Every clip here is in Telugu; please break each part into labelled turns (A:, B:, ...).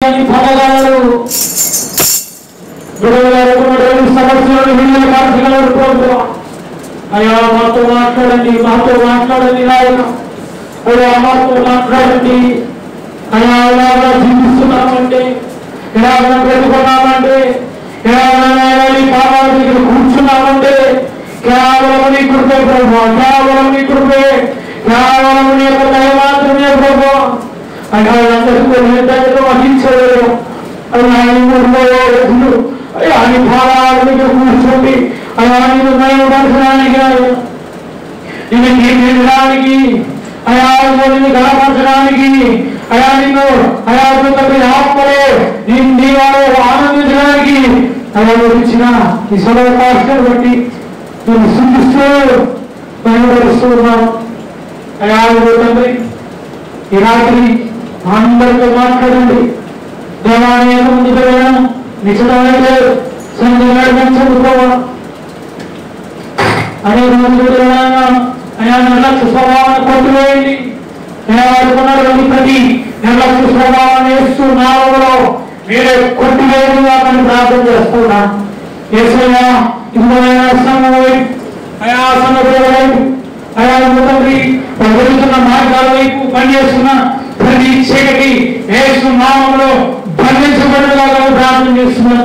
A: అని పొందగలరు. సమస్యలను విడుదలపరచగలరు ప్రభువా. అయ్యా మాతో మాట్లాడండి, మాతో మాట్లాడండి నాయన. అయ్యా మాతో మాట్లాడండి. అయ్యా ఇలాగా జీవిస్తున్నామంటే, ఇలాగ పెట్టుకున్నామంటే, ఇలాగ పాదాల దగ్గర కూర్చున్నామంటే కేవలం నీ కృపే ప్రభువా, కేవలం నీ కృపే, కేవలం నీ యొక్క దయ మాత్రమే ప్రభువా. అయ్యా అందరితో నిర్ణయంలో వహించలేరు. అయ్యా ఆయన పాదాల దగ్గర కూర్చోండి. అయ్యా నేను నయపరచడానికి, నిన్ను కీర్తించడానికి, అయా నిన్ను గణపరచడానికి, అయా నిన్ను అయా ఆత్మలో నీవాడు ఆనందించడానికి అయా ఇచ్చిన ఈ సదవకాశాన్ని బట్టి నేను సూచిస్తూ నయపరుస్తూ ఉన్నాను. అయా తండ్రి ఈ రాత్రి అందరితో మాట్లాడండి. దేవాలయ ముందుకు వెళ్ళడం నిశ్చితమైతే సంధ్య చదువుకోవా అనే రోజులు అయా నిర్లక్ష్య స్వభావాన్ని కొట్టివేయండి. అనుకున్నటువంటి ప్రతి నిర్లక్ష్య స్వభావాన్ని వేస్తూ నాలుగులో మీరే కొట్టివేయగా అని ప్రార్థన చేస్తున్నా. యేసయ్య ఇంకొక సంఘం వైపు, అయా సంఘటన వైపు, అయా తండ్రి జరుగుతున్న మార్గాల వైపు పనిచేస్తున్న ప్రతి చీకటి యేసు నామములో బంధించబడినగా ప్రార్థన చేస్తున్నా.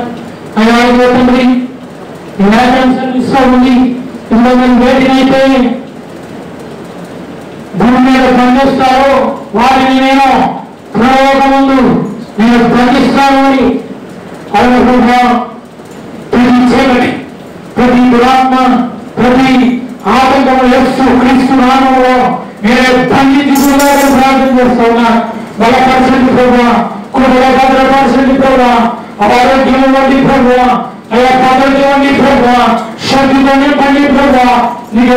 A: అయా తండ్రి ఉంది ఇంకొక వేటినైతే భూమి మీద బంధిస్తారో వాటిని నేను ప్రయోగ ముందు నేను బంధిస్తాను అని అనుకుంటా. ప్రతి చీకటి, ప్రతి దురాత్మ, ప్రతి ఆటంకము యేసు క్రీస్తు నామములో మీరే బంధించుకున్నారని ప్రార్థన చేస్తున్నా. బలపరచండి ప్రభువా, కృపలో భద్రపరచండి ప్రభువా, ఆరోగ్యం ఇవ్వండి ప్రభువా, అయ్యా భద్రత ఇవ్వండి ప్రభువా, శక్తితో నింపండి ప్రభువా. నీకు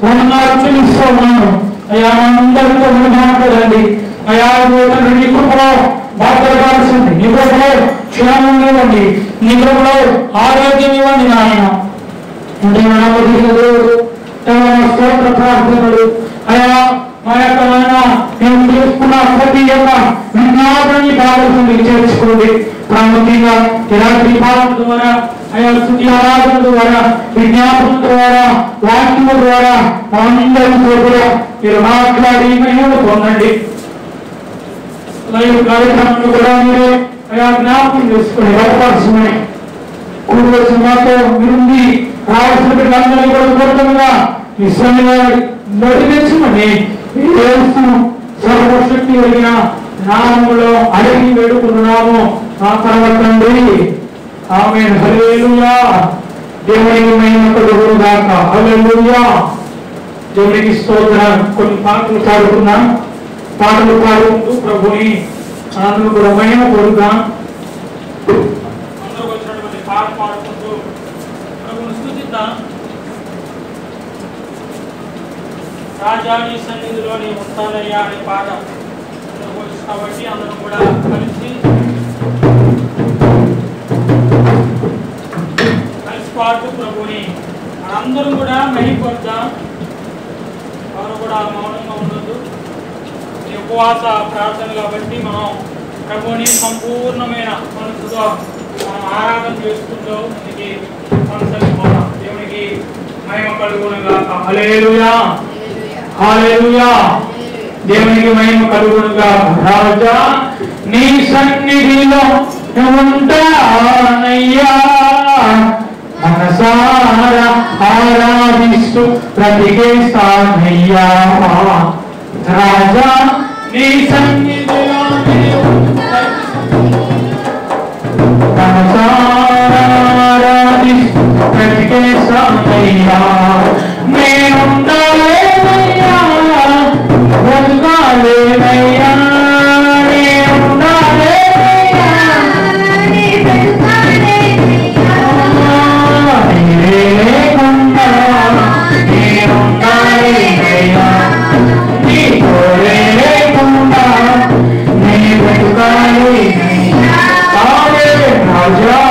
A: వందనాలు చెల్లిస్తూ ఉన్నాను. అయ్యా అందరితో మాట్లాడండి. అయ్యా నీ కృపలో భద్రపరచండి, నీ కృపలో క్షేమం ఇవ్వండి, నీ కృపలో ఆరోగ్యం ఇవ్వండి నాయన. స్తోత్ర ప్రార్థనలు అయ్యా మా యొక్క నేను చేసుకున్న ప్రతి యొక్క విజ్ఞాపనని కావాల్సింది చేర్చుకోండి. ప్రాముఖ్యంగా ఇలాంటి పాలన ద్వారా, అయా స్తుతి ఆరాధన ద్వారా, విజ్ఞాపన ద్వారా, వాక్యము ద్వారా అందరితో కూడా మీరు మాట్లాడి మహిమను పొందండి. లైవ్ కార్యక్రమాన్ని కూడా మీరే అయా జ్ఞాపకం చేసుకుని బలపరచమని కూడవలసిన మాతో మీరుండి రావాల్సిన అందరినీ కూడా కోరుతుండగా ఈ సమయాన్ని నడిపించమని సర్వశక్తి కలిగిన నామములో అడిగి వేడుకున్నాము మా తండ్రి. ఆమేన్. హల్లెలూయా. దేవునికి మహిమ కలుగును గాక. హల్లెలూయా. దేవునికి స్తోత్రం. కొన్ని పాటలు పాడుకున్నాం. పాటలు పాడుకుంటూ ప్రభుని అందరూ కూడా మహిమ పొందుదాం. అందరూ వచ్చినటువంటి పాట పాడుకుంటూ ప్రభుని స్తుతిద్దాం. రాజాని సన్నిధిలోని ఉంటానయ్యా అనే పాట కాబట్టి అందరూ కూడా కలిసి పాటు ప్రభుని అందరూ కూడా మహిమపడదాం. ఎవరు కూడా మౌనంగా ఉండొద్దు. ఈ ఉపవాస ప్రార్థన కాబట్టి మనం ప్రభుని సంపూర్ణమైన మనసుతో మనం ఆరాధన చేసుకుంటూ మనకి కొనసాగిపోతాం. దేవునికి మహిమ కలుగునుగాక. హల్లెలూయా. హల్లెలూయా. దేవునికి మహిమ కలుగునుగాక. రాజా నీ సన్నిధిలో ఉంటానయ్యా, మనసారా ఆరాధిస్తూ బ్రతికేస్తానయ్యా. రాజా నీ సన్నిధిలో మనసారా ఆరాధిస్తూ బ్రతికేస్తానయ్యా. నేనుండాలేనయ్యా, బ్రతకాలేనయ్యా,
B: రాజా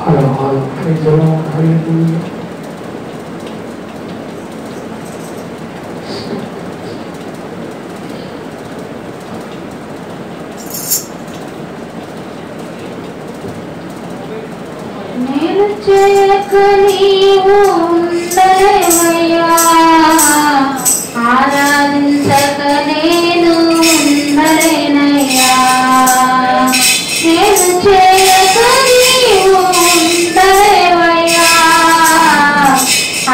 A: హలో హల్లెలూయా.
B: నేను చేయక నీవు ఉండలేవయ్యా, ఆరాధించక నేను ఉండలేనయ్యా. నేను చేయక నీవు ఉండలేవయ్యా,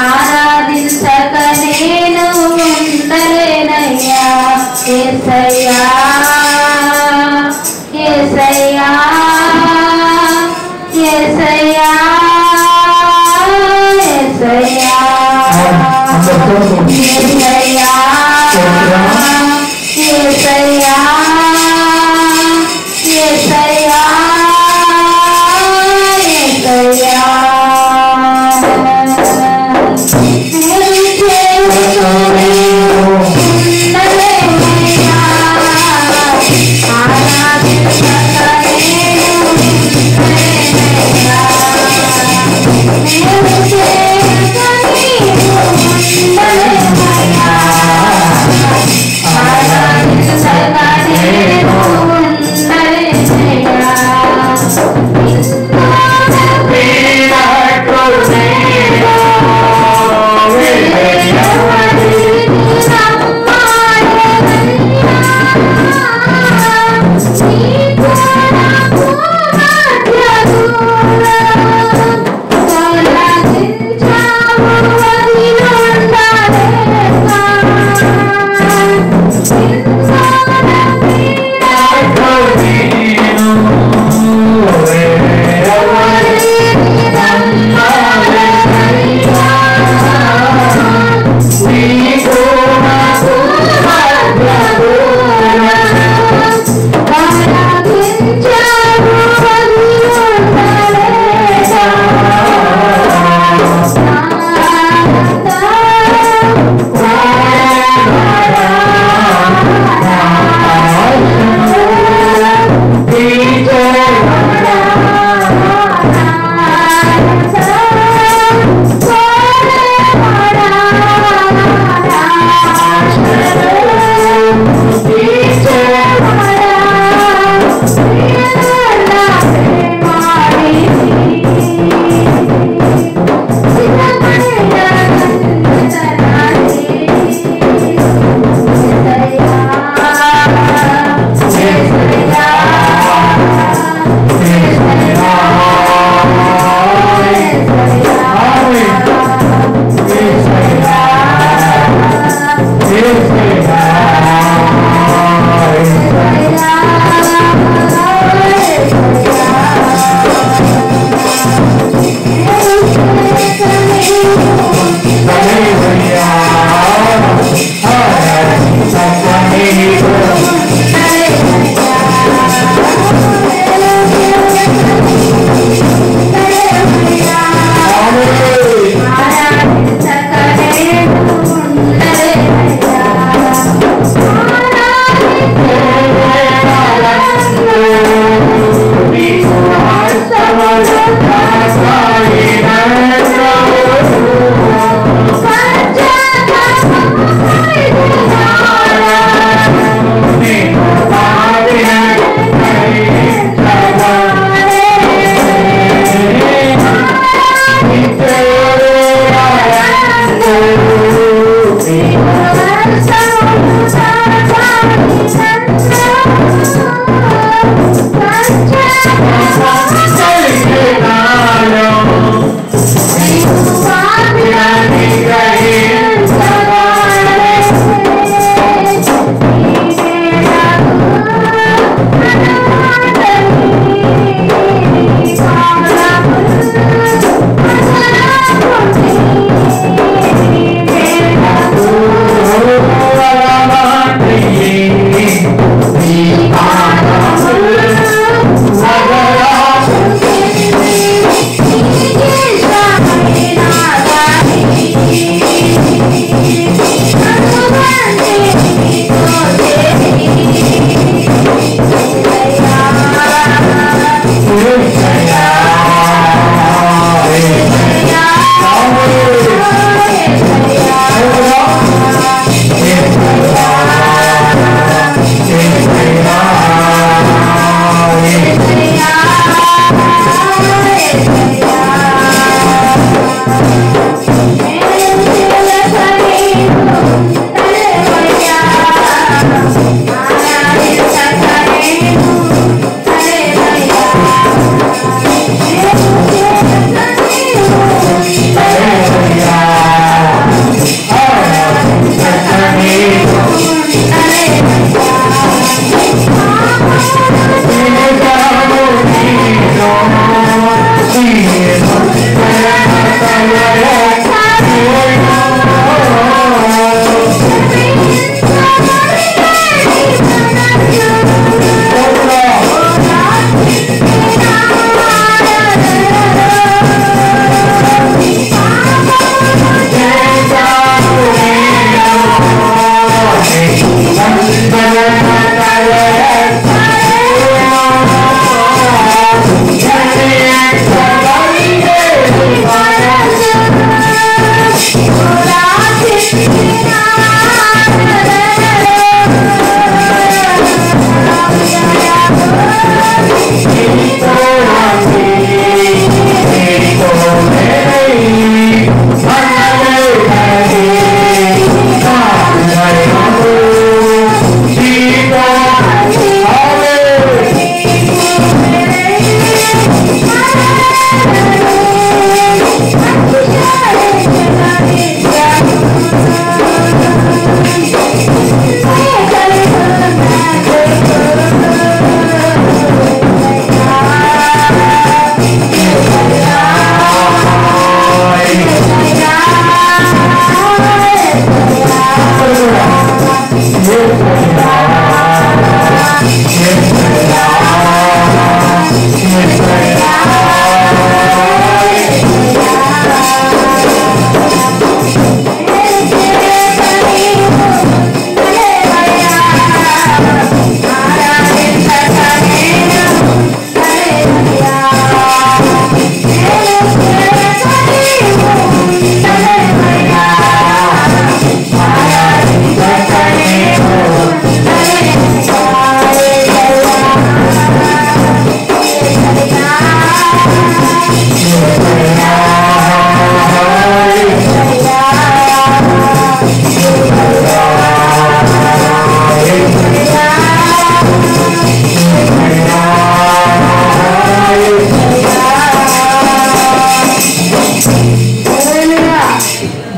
B: ఆరాధించక నేను ఉండలేనయ్యా. యేసయ్యా యేసయ్యా యేసయ్యా యేసయ్యా యేసయ్యా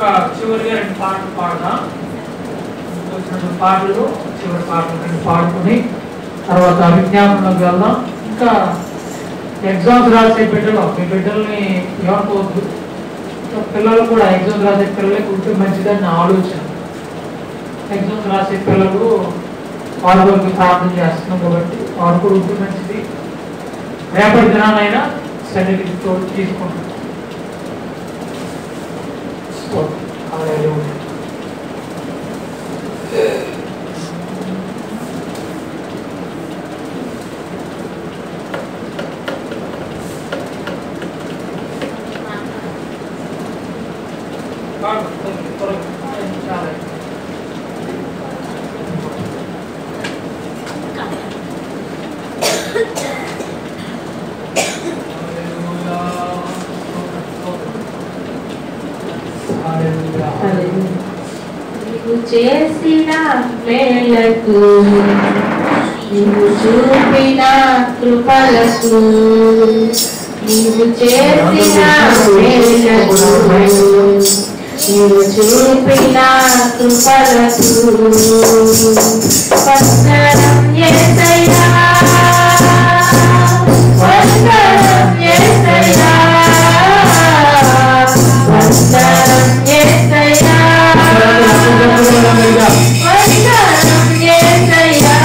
A: ఇంకా చివరిగా 2 పాటలు పాడదాం. వచ్చిన పాటలు చివరి పాటలు 2 పాడుకుని తర్వాత విజ్ఞాపనలోకి వెళ్దాం. ఇంకా ఎగ్జామ్స్ రాసే బిడ్డలు మీ బిడ్డల్ని ఏమనుకోవద్దు. పిల్లలు కూడా ఎగ్జామ్స్ రాసే పిల్లలకి ఉంటే మంచిదని నా ఆలోచన. ఎగ్జామ్స్ రాసే పిల్లలు వాళ్ళ వరకు ప్రార్థన చేస్తున్నాం కాబట్టి వారు కూడా ఉంటే మంచిది. రేపటి దినానైనా సన్నిధికి తోడు తీసుకుంటాం.
B: నీవు చేసిన మేలకు నీవు చూపిన కృపలకు నీవు చేసిన మేలకు నీవు చూపిన కృపలకు వందనం యేసయ్యా వందనం యేసయ్యా వందనం యేసయ్యా వందనం యేసయ్యా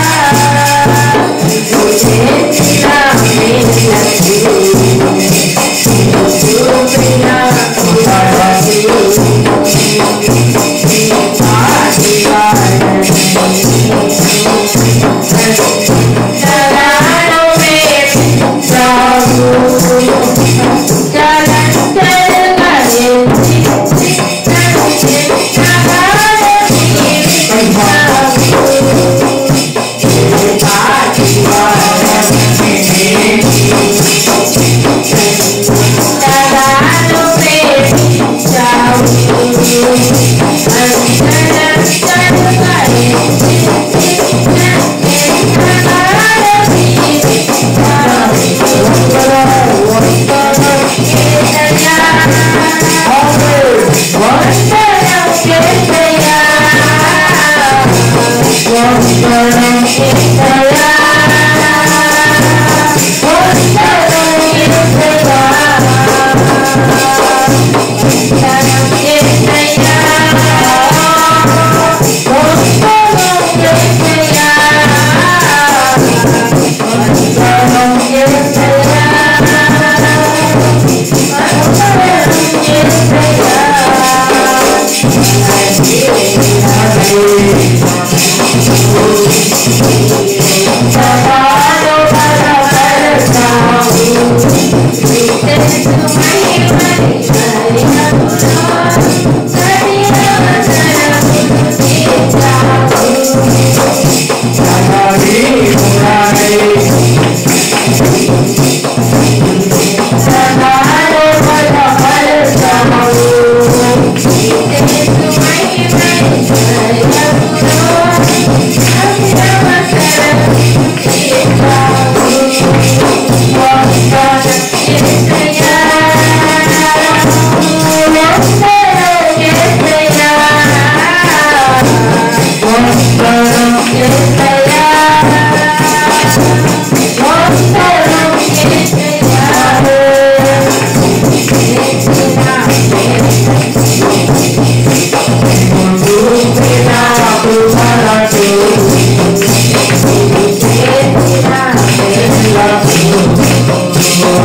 B: చేసిన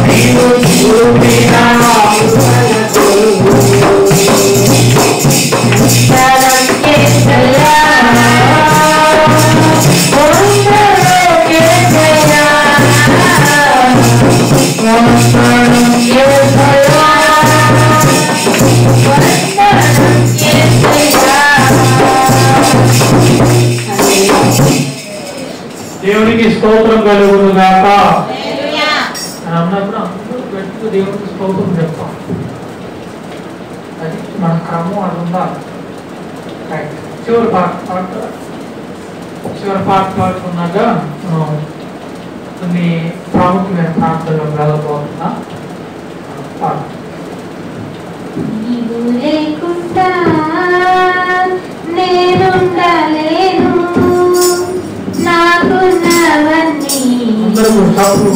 B: మేలకు చూపిన
A: దేవునికి స్తోత్రం కలుగును గాక. అని అన్నప్పుడు అందరూ గట్టిగా దేవునికి స్తోత్రం చెప్తాం. అది మన క్రమం అది ఉండాలి. చివరి పాట పాడుకున్నాక కొన్ని ప్రాముఖ్యమైన ప్రాంతాల్లో వెళ్ళబోతున్నా.
B: నీవు లేకుండా
A: అందరూ తప్పు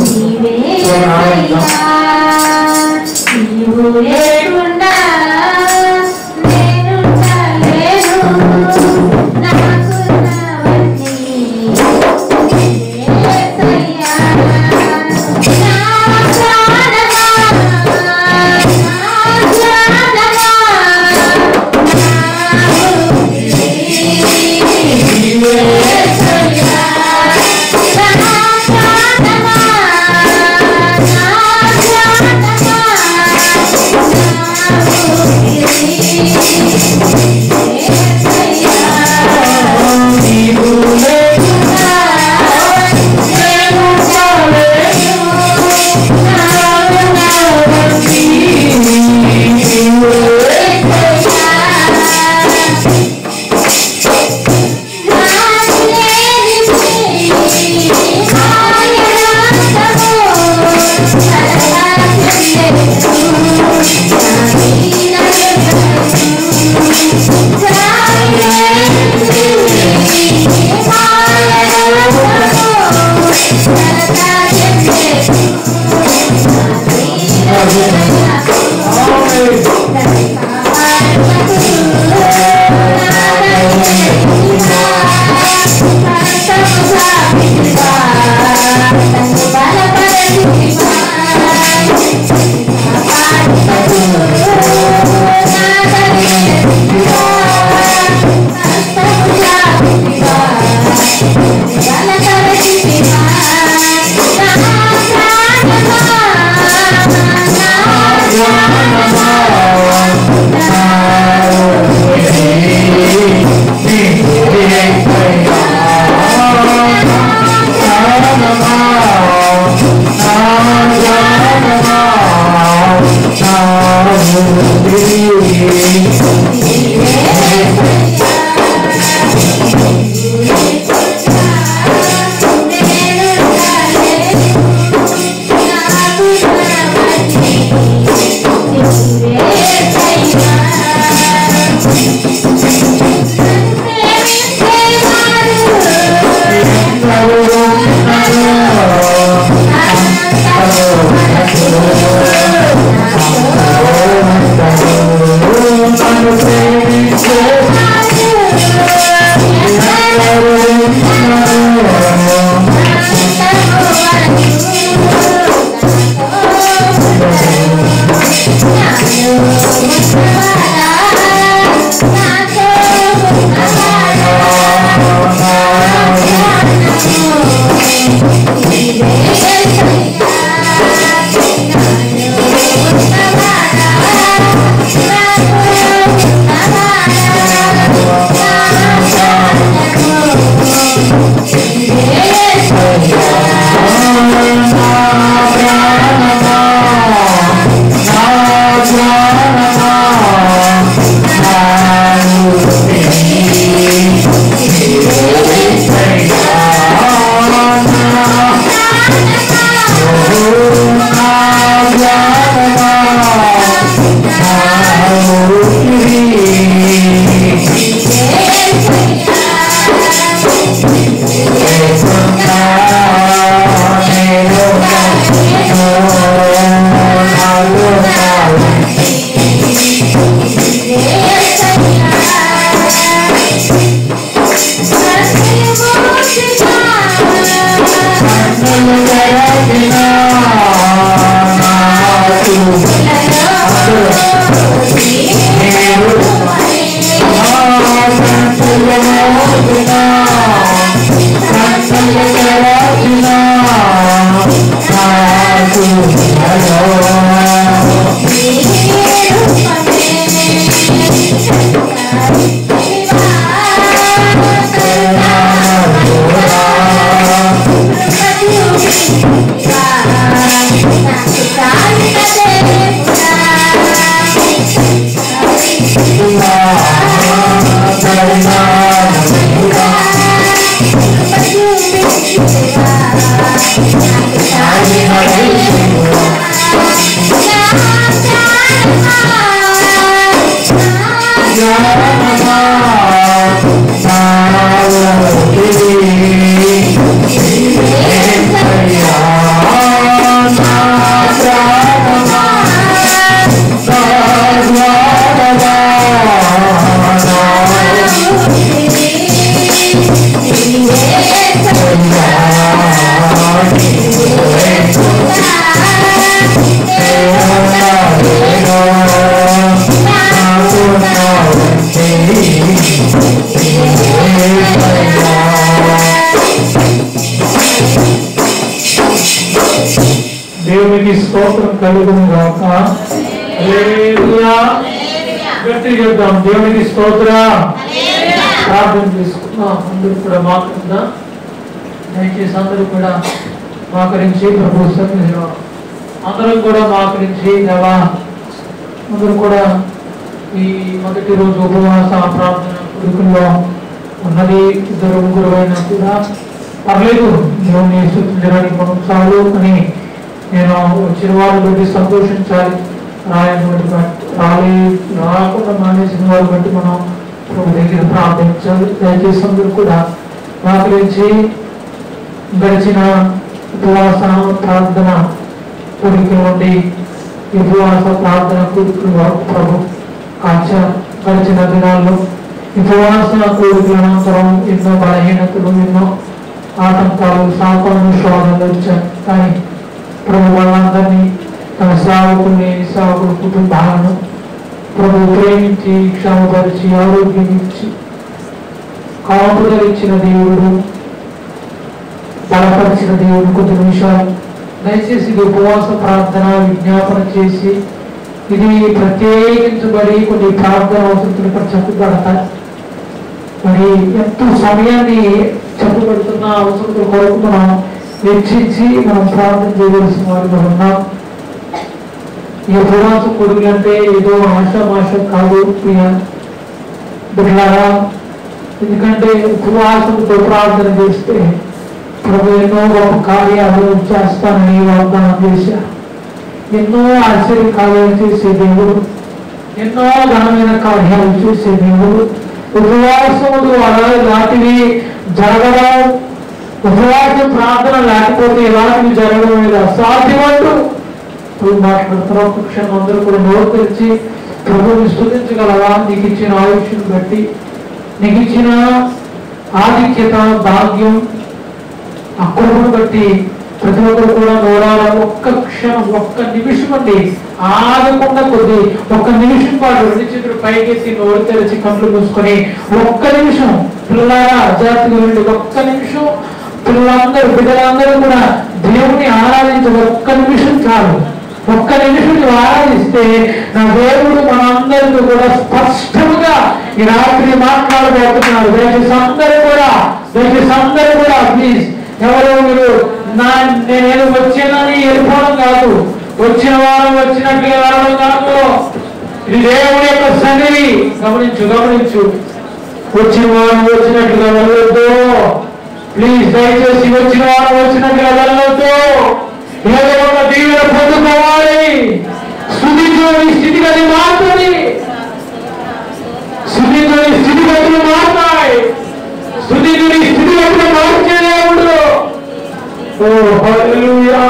B: Yeah.
A: కలుగును గాక. హల్లెలూయా. గట్టిగా చెప్దాం దేవునికి స్తోత్రం. ప్రార్థన చేసుకుందాం. అందరూ కూడా మాట్లాడుదా దయచేసి అందరూ కూడా మాకరించి ప్రభు సన్నిధిలో అందరం కూడా మాకరించి దేవా అందరూ కూడా ఈ మొదటి రోజు ఉపవాస ప్రార్థన కొడుకుల్లో ఉన్నది 2-3 అయినా కూడా పర్లేదు దేవుని స్తుతించడానికి మనం చాలు అని నేను వచ్చిన వారిని బట్టి సంతోషించాలి. రాకుండా మానేసిన వారిని బట్టి మనం ప్రభు దగ్గర ప్రార్థించాలి. దయచేసి అందరూ కూడా మా గురించి గడిచిన ఉపవాస ప్రార్థన కోరికల నుండి ఉపవాస ప్రార్థన కోరికలు ప్రభు గడిచిన దినాల్లో ఉపవాస కోరికల అనంతరం ఎన్నో బలహీనతలు ఎన్నో ఆటంకాలు శాపాలు శోధనలు వచ్చాయి. కానీ ప్రభు వాళ్ళందరినీ తన సేవకుల కుటుంబాలను ప్రభు ప్రేమించి క్షమపరిచి ఆరోగ్యం ఇచ్చి కాపుదల ఇచ్చిన దేవుడు బలపరిచిన దేవుడు కొద్ది నిమిషాలు దయచేసి ఇది ఉపవాస ప్రార్థన విజ్ఞాపన చేసి ఇది ప్రత్యేకించబడి కొన్ని ప్రార్థన అవసరం ఇక్కడ చెప్పబడతాయి. మరి ఎంతో సమయాన్ని చెప్పబడుతున్న అవసరం కొరకు మనం వెచ్చించి మనం ప్రార్థన చేయవలసిన వారిగా ఉన్నాం. ఈ ఉపవాస కొడుకు అంటే ఏదో ఆశామాష కాదు ప్రియ బిడ్డలారా. ఎందుకంటే ఉపవాసంతో ప్రార్థన చేస్తే ప్రభు ఎన్నో గొప్ప కార్యాలు చేస్తానని వాగ్దానం చేశారు. ఎన్నో ఆశ్చర్య కార్యాలు చేసే దేవుడు, ఎన్నో ఘనమైన కార్యాలు చేసే దేవుడు. ఉపవాసములు అలాంటివి జరగడం, ఉపవాస ప్రార్థన లేకపోతే ఎలాంటివి జరగడం అనేది అసాధ్యమంటూ మాట్లాడుతున్న ఒక క్షణం అందరూ కూడా నోరు తెరిచి ప్రభువుని స్తుతించగలవా? నీకు ఇచ్చిన ఆయుష్ను బట్టి, నీకు ఇచ్చిన ఆధిక్యత భాగ్యం ఆ కృపను బట్టి ప్రతి ఒక్కరు కూడా నోరాల ఒక్క క్షణం ఒక్క నిమిషం అండి ఆగకుండా కొద్ది ఒక్క నిమిషం పాటు 2 చేతులు పైకెత్తి నోరు తెరిచి కళ్ళు మూసుకొని ఒక్క నిమిషం పిల్లలారా జాతిగా వెళ్ళి ఒక్క నిమిషం పిల్లలందరూ బిడ్డలందరూ కూడా దేవుని ఆరాధించే ఒక్క నిమిషం చాలు. ఒక్క నిమిషం ఆరాధిస్తే నా దేవుడు మనందరితో కూడా స్పష్టంగా ఈ రాత్రి మాట్లాడబోతున్నారు. దయచేసి అందరూ కూడా ప్లీజ్ ఎవరు మీరు నేనేదో వచ్చానని వెళ్ళిపోవడం కాదు, వచ్చిన వారం వచ్చినట్లుగా వెళ్ళడం కాదు. ఇది దేవుడి యొక్క సన్నిధి. గమనించు వచ్చిన వారం వచ్చినట్లుగా వెళ్ళొద్దు. ప్లీజ్ దయచేసి వచ్చిన వారం వచ్చినట్లుగా వెళ్ళొద్దు. ఏదో ఒక దీవెన పొందుకోవాలి. స్తుతించని స్థితిగతి మారుతుంది. స్తుతించని స్థితిగతులు మారుతాయి. స్తుతించని స్థితిగతులు మార్చే దేవుడు. ఓ హల్లెలూయా.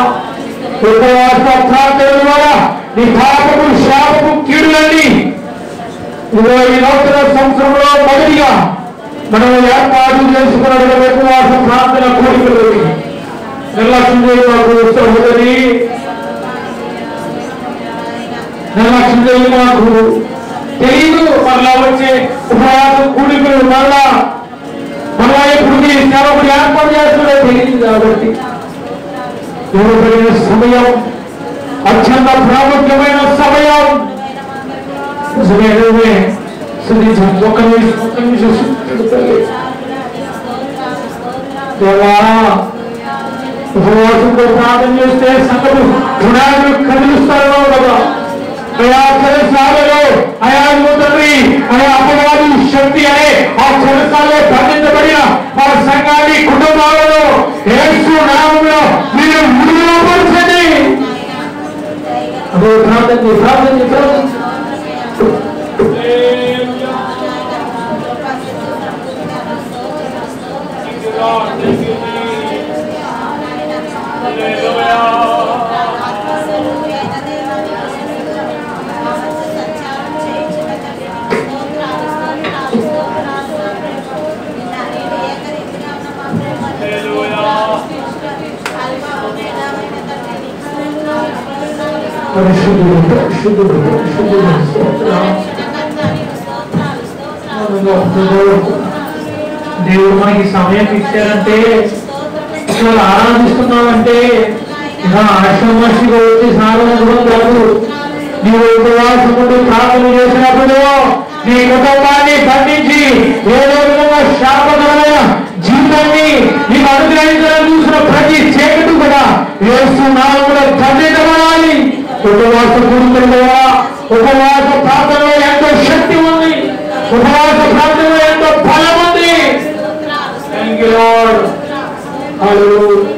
A: ఉపవాస ప్రార్థన ద్వారా నీ పాపము శాపము కీడులన్నీ ఇదిగో ఈ నూతన సంవత్సరంలో మొదటిగా మనం ఏర్పాటు చేసుకున్నటువంటి ఉపవాస ప్రార్థన కోరికలు నిర్లక్ష్యం చేయమాకు. సహోదరి నిర్లక్ష్యం చేయమాకు. తెలియదు మరలా వచ్చే ఉపవాస కూడికలు మరలా ఎప్పుడు సేవకుడు ఏర్పాటు చేస్తున్నాడో తెలియదు. కాబట్టి ఇవ్వబడిన సమయం అత్యంత ప్రాముఖ్యమైన సమయం. ఒక్క నిమిషం ఉపవాసంతో ప్రార్థన చేస్తే సంగతి గుణాలు కదిలిస్తారో కదా. ఆయా చెరసాలలో తండ్రి అనే అపవాది శక్తి అనే ఆ చెరసాలలో బంధించబడిన మా సంఘాన్ని కుటుంబాలలో యేసు నామములో మీరు విడుదలపరచండి. అదే ప్రార్థన దేవుడు మనకి సమయం ఇచ్చారంటే ఆరాధిస్తున్నామంటే అష్టమస్తిగా వచ్చి స్నానం కూడా కాదు. నీవు ఉపవాసముడు ప్రార్థన చేసినప్పుడు నీ కుటుంబాన్ని బంధించి ఏదో విధంగా శాపకరమైన జీవితాన్ని నీకు అనుగ్రహించాలని చూసిన ప్రతి చీకటి కూడా యేసు నామములో బంధించబడాలి. ఉపవాస గురువుల ద్వారా ఉపవాస ప్రార్థనలో ఎంతో శక్తి ఉంది. ఉపవాస ప్రార్థనలో ఎంతో బలం ఉంది. Thank you lord. హల్లెలూయా.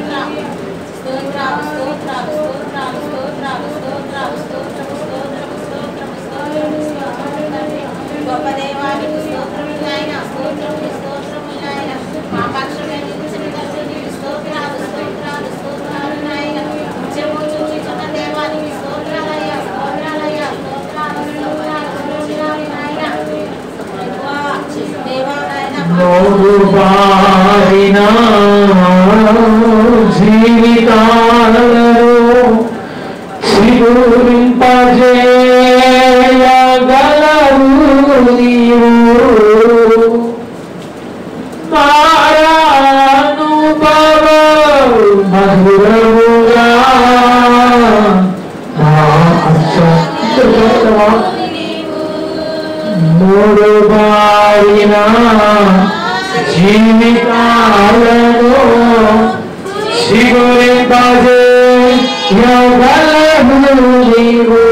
A: బారిన జీవితాలలో చిగురింపజేయగలవు నీవు. మారానుభవం మధురముగా మూడు బారిన జీవితాలలో చిగురింపజేయగలవు నీవు.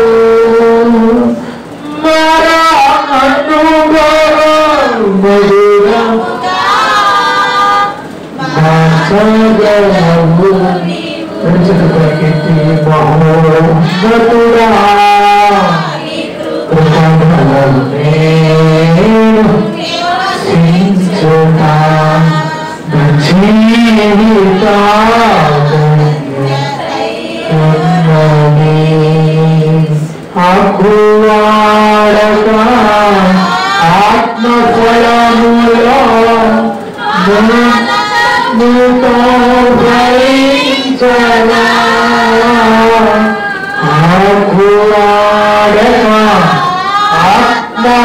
A: మారానుభవం మధురముగా మార్చగలవు ప్రకృతి మహోన్నతుడా. ఆత్మఫలములో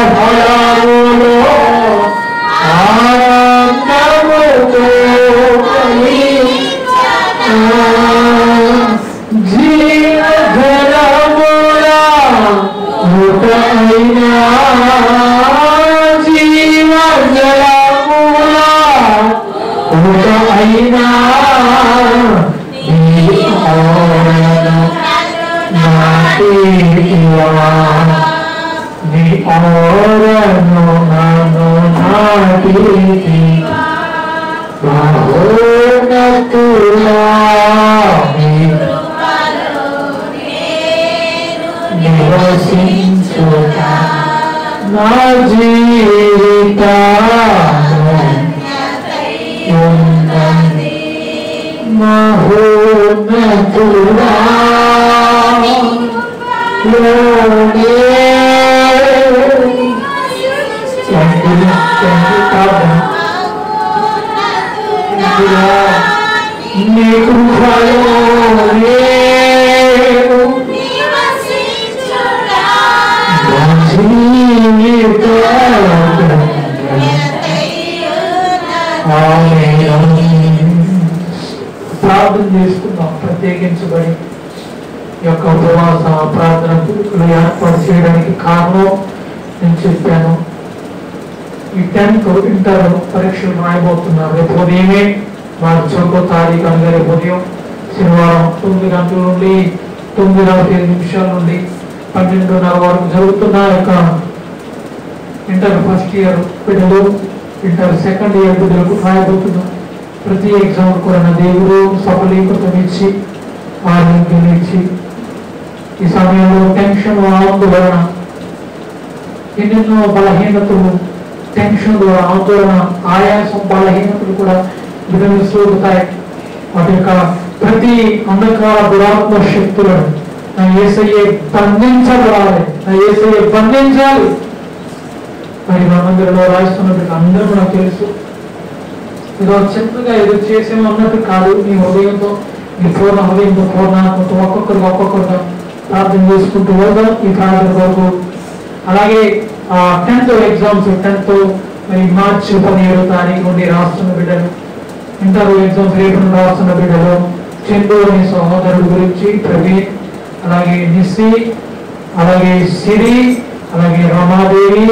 A: ఆత్మఫలములో ఆనందముతో జీవజలముల ముఠైనా జీవజలముల ముఠైనా నీ ఓరను నన్ను నాటితి మహోన్నతుడా. నివసించుట నా జీవితమున్నది మహోన్నతుడా. నీకు ప్రార్థన చేసుకుందాం. ప్రత్యేకించబడి ఈ యొక్క ఉపవాస ప్రార్థన ఏర్పాటు చేయడానికి కారణం నేను చెప్పాను. ఈ 10th ఇంటర్ పరీక్షలు రాయబోతున్నారు. రేపు ఉదయమే మార్చి 1వ తారీఖు అనగా రేపు ఉదయం శనివారం 9 గంటల నుండి 9:05 నుండి 12:30 వరకు జరుగుతున్న యొక్క ఇంటర్ ఫస్ట్ ఇయర్ బిడ్డలు, ఇంటర్ సెకండ్ ఇయర్ బిడ్డలకు రాయబోతున్నారు. ప్రతి ఎగ్జామ్ కూడా నా దేవుడు సఫలీకృతం ఇచ్చి ఆరోగ్యం ఇచ్చి ఈ సమయంలో టెన్షన్ ఆందోళన ఎన్నెన్నో బలహీనతలు టెన్షన్ ఆందోళన ఆయాసం బలహీనతలు కూడా విధమిస్తాయి. వాటి యొక్క ప్రతి అంధకార దురాత్మ శక్తులను నా యేసయ్యే బంధించబడాలి. నా యేసయ్యే బంధించాలి. మరి మా మందిరంలో రాస్తున్నట్టు అందరూ నాకు తెలుసు. ఏదో చిన్నగా ఏదో చేసేమో అన్నట్టు కాదు. నీ హృదయంతో నీ పూర్ణ హృదయంతో పూర్ణాత్మతో ఒక్కొక్కరుగా ప్రార్థన చేసుకుంటూ వెళ్దాం ఈ ప్రార్థన వరకు. అలాగే 10th ఎగ్జామ్స్ 10th మరి మార్చి 17వ తారీఖు నుండి రాస్తున్న బిడ్డలు, ఇంటర్ ఎగ్జామ్స్ రేపు రాస్తున్న బిడ్డలు చందు అనే సహోదరుడు గురించి, ప్రవీణ్, అలాగే నిసి, అలాగే సిరి, అలాగే రమాదేవి,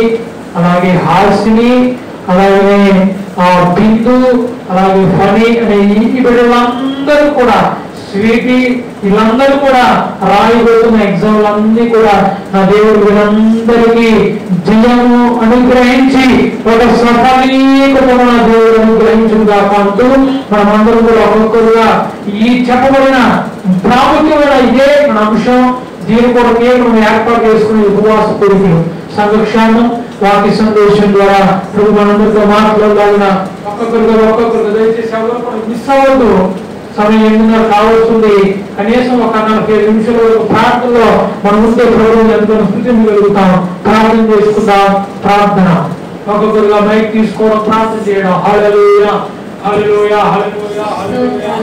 A: అలాగే హాసిని, అలాగే బిందు, అలాగే ఫణి అనే ఈ బిడ్డలందరూ కూడా, స్వీటీ, వీళ్ళందరూ కూడా రాయబోతున్న ఎగ్జామ్లన్నీ కూడా నా దేవుడు వీళ్ళందరికీ జయము అనుగ్రహించి ఒక సఫలీకృతమైన నా దేవుడు అనుగ్రహించుగా అంటూ మనమందరం కూడా ఒక్కొక్కరుగా ఈ చెప్పబడిన ప్రాముఖ్యమైన ఇదే మన అంశం. దీని కొరకే మనం ఏర్పాటు చేసుకునే ఉపవాస కోరికలు సంరక్షణ వాక్య సందేశం ద్వారా ప్రభు మనందరితో మాట్లాడాలిన ఒక్కొక్కరుగా దయచేసి ఎవరు కూడా మిస్ అవ్వద్దు. సమయం ఎందుకు కావాల్సింది, కనీసం ఒక 45 నిమిషాల ప్రార్థనలో మనం ఉంటే ప్రభుత్వం ఎంతో స్థితిగలుగుతాం. ప్రార్థన చేసుకుందాం. ప్రార్థన ఒక్కొక్కరుగా మైక్ తీసుకోవడం, ప్రార్థన చేయడం. హల్లెలూయా హల్లెలూయా హల్లెలూయా హల్లెలూయా.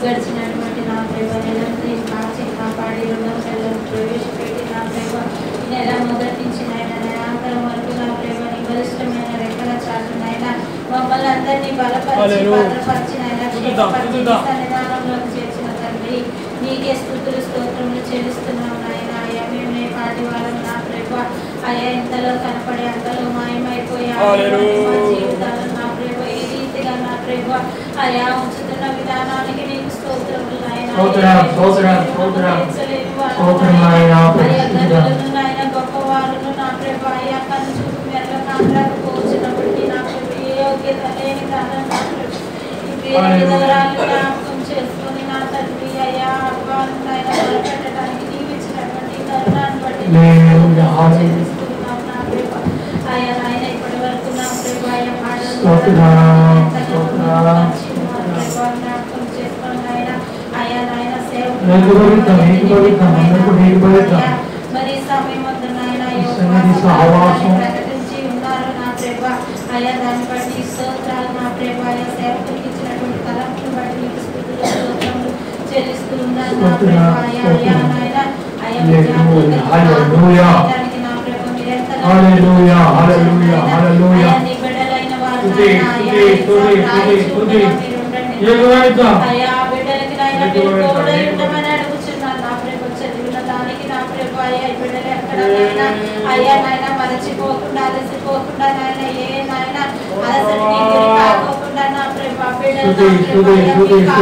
B: గడిచినటువంటి నా ప్రేమలందరినీ కాచి కాపాడి ప్రవేశపెట్టి నా ప్రేమ నెల మొదటి నుంచి ఆఖరం వరకు నా ప్రేమని బలిష్టమైన రెక్కల చాటునైనా మమ్మల్ని అందరినీ బలపరిచి భద్రపరిచిన సన్నిధానంలోకి చేర్చిన తండ్రి, నీకే స్తుతులు స్తోత్రములు చెల్లిస్తున్నాం నాయన. అయ్యా మేము పాటి వాళ్ళం నా ప్రేమ అయ్యా ఇంతలో కనపడే అంతలో మాయమైపోయా జీవితాలను నా ప్రేమ ఏ రీతిగా నా ప్రేమ అయ్యా ఉంచుతున్న విధానానికి నీకు స్తోత్రములు నాయన. గొప్పవారును నా ప్రేమ అయ్యా కన్ను చూపు మెల్ల కాంట్రాకపోవచ్చినప్పటికీ నా ప్రేమ ఏ యోగ్యత లేని కారణం నా ప్రేమ జ్ఞాపకం చేసుకొని నా తండ్రి అయ్యా అవ్వాలను నాయన బలపెట్టడానికి నీవు ఇచ్చినటువంటి తరుణాన్ని బట్టి చెల్లిస్తున్నాం నా ప్రేమ అయ్యా నాయన ఇప్పటి వరకు నా ప్రేమ అయ్యా పాటలు జ్ఞాపకం చేసుకొని నాయన అయ్యా నాయన సేవ మరి సమయం వద్ద నాయన ప్రకటించి ఉన్నారు నా ప్రేమ అయ్యా దాన్ని బట్టి స్తోత్రాలు నా ప్రేమ అయ్యా సేవకునికి ఇచ్చినటువంటి తలంపును బట్టి నీకు స్తుతులు స్తోత్రములు చెల్లిస్తూ ఉన్నాను నా ప్రేమ అయ్యా అయ్యా నాయన అయ్యా నా ప్రేమ మీరెంతగా నీ బిడ్డలైన వారు అయ్యా బిడ్డలకి నాయన మీరు తోడై ఉండమని అడుగుచున్నాను నా ప్రేమ. చదివిన దానికి నా ప్రేమ అయ్యా బిడ్డలు ఎక్కడైనా అయ్యా నాయన మరచిపోకుండా అలసిపోకుండా నాయన ఏ నాయన అలసటి గురి కాకోకుండా నా ప్రేమ బిడ్డలు నా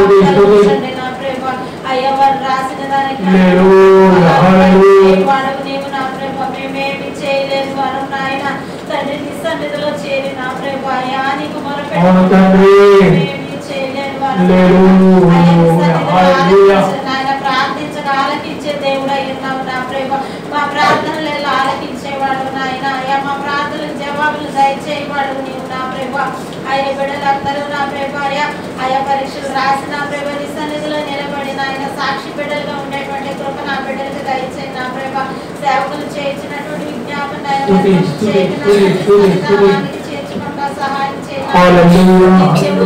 B: ప్రేమ అయ్యా వారు రాసిన దానికి వాడవు నీవు నా ప్రేమ మేమేమి చేయలేదు వారు నాయన తండ్రి నీ సన్నిధిలో చేరి నా ప్రేమ అయ్యా నీకు మొరపెట్టి చేయలేని వారు నాయన ప్రార్థించగా ఆలకించే దేవుడు అయ్యున్నావు నా ప్రేమ. మా ప్రార్థనలు ఎలా ఆలకించేవాడు నాయన అయ్యా మా ప్రార్థనలకు జవాబులు దయచేయవాడు నీవు నా ప్రేమ. అయ్యా బిడ్డలందరూ నా ప్రేమ అయ్యా అయ్యా పరీక్షలు రాసి నా ప్రేమ నీ సన్నిధిలో నిలబడి నాయన సాక్షి బిడ్డలుగా ఉండేటువంటి కృప నా బిడ్డలకు దయచేయి నా ప్రేమ. సేవకులు చేయించినటువంటి విజ్ఞాపన చేర్చుకుంటా సహాయం చేయాలి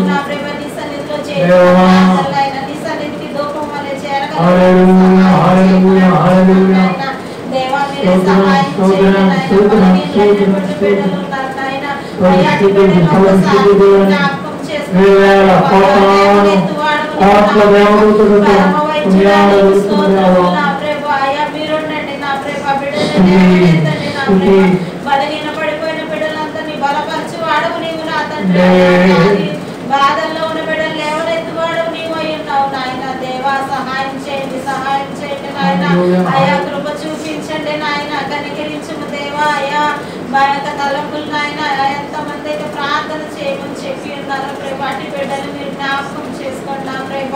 B: నా ప్రేమ. నీ సన్నిధిలో చేయాలి నీ సన్నిధికి దూపం వల్ల చేరగలరు దేవా మీరే సహాయం చేయండి బిడ్డలు ఉన్నారు నాయన అయ్యా జ్ఞాపకం బలహీన పడిపోయిన బిడ్డలందరినీ బలపరచు వాడవు నీవు నా తండ్రి. బాధల్లో ఉన్న బిడ్డలు లేవనెత్తు వాడవు నీవు అయి ఉన్నావు నాయన. దేవా సహాయం చేయండి నాయన అయా కృప చూపించండి నాయన. కనికరించుము దేవా అయా మా యొక్క తలంపులు నాయన ఎంతమంది అయితే ప్రార్థన చేయమని చెప్పి ఉన్నారు ప్రేమ అటు బిడ్డలు మీరు జ్ఞాపకం చేసుకోండి నా ప్రేమ.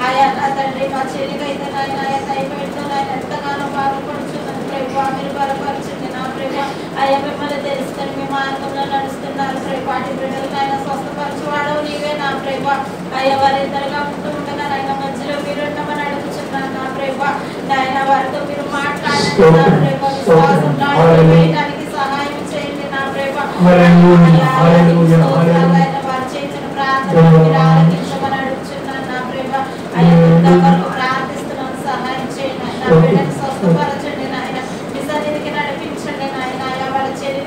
B: అయా నా తండ్రి మా చెల్లికైతే నాయన అయా టైఫాయిడ్తో నాయన ఎంతగానో బాధపడుతున్నది ప్రేమ. మీరు బలపరచండి నా ప్రేమ. అయ్యా మిమ్మల్ని తెలుసుకొని మీ మార్గంలో నడుస్తున్నారు ప్రేమ. అటు బిడ్డలు నాయన స్వస్థపరచువాడవు నీవే నా ప్రేమ. అయ్యా వారిద్దరుగా ఉండగా నాయన మధ్యలో మీరు ఉండమని అడుగుచున్నాను నా ప్రేమ. నాయన వారితో మీరు మాట్లాడండి నా ప్రేమ. విశ్వాసం వేయడానికి సహాయం చేయండి నా ప్రేమ. వారు చేసిన ప్రార్థన మీరు ఆలకించమని అడుగుచున్నాను నా ప్రేమ. అయ్యా ప్రార్థిస్తున్నాను సహాయం చేయండి నా బిడ్డను స్వస్థపరచండి నాయన. మీ సన్నిధికి నడిపించండి నాయన. అయ్యా వాళ్ళ చెల్లి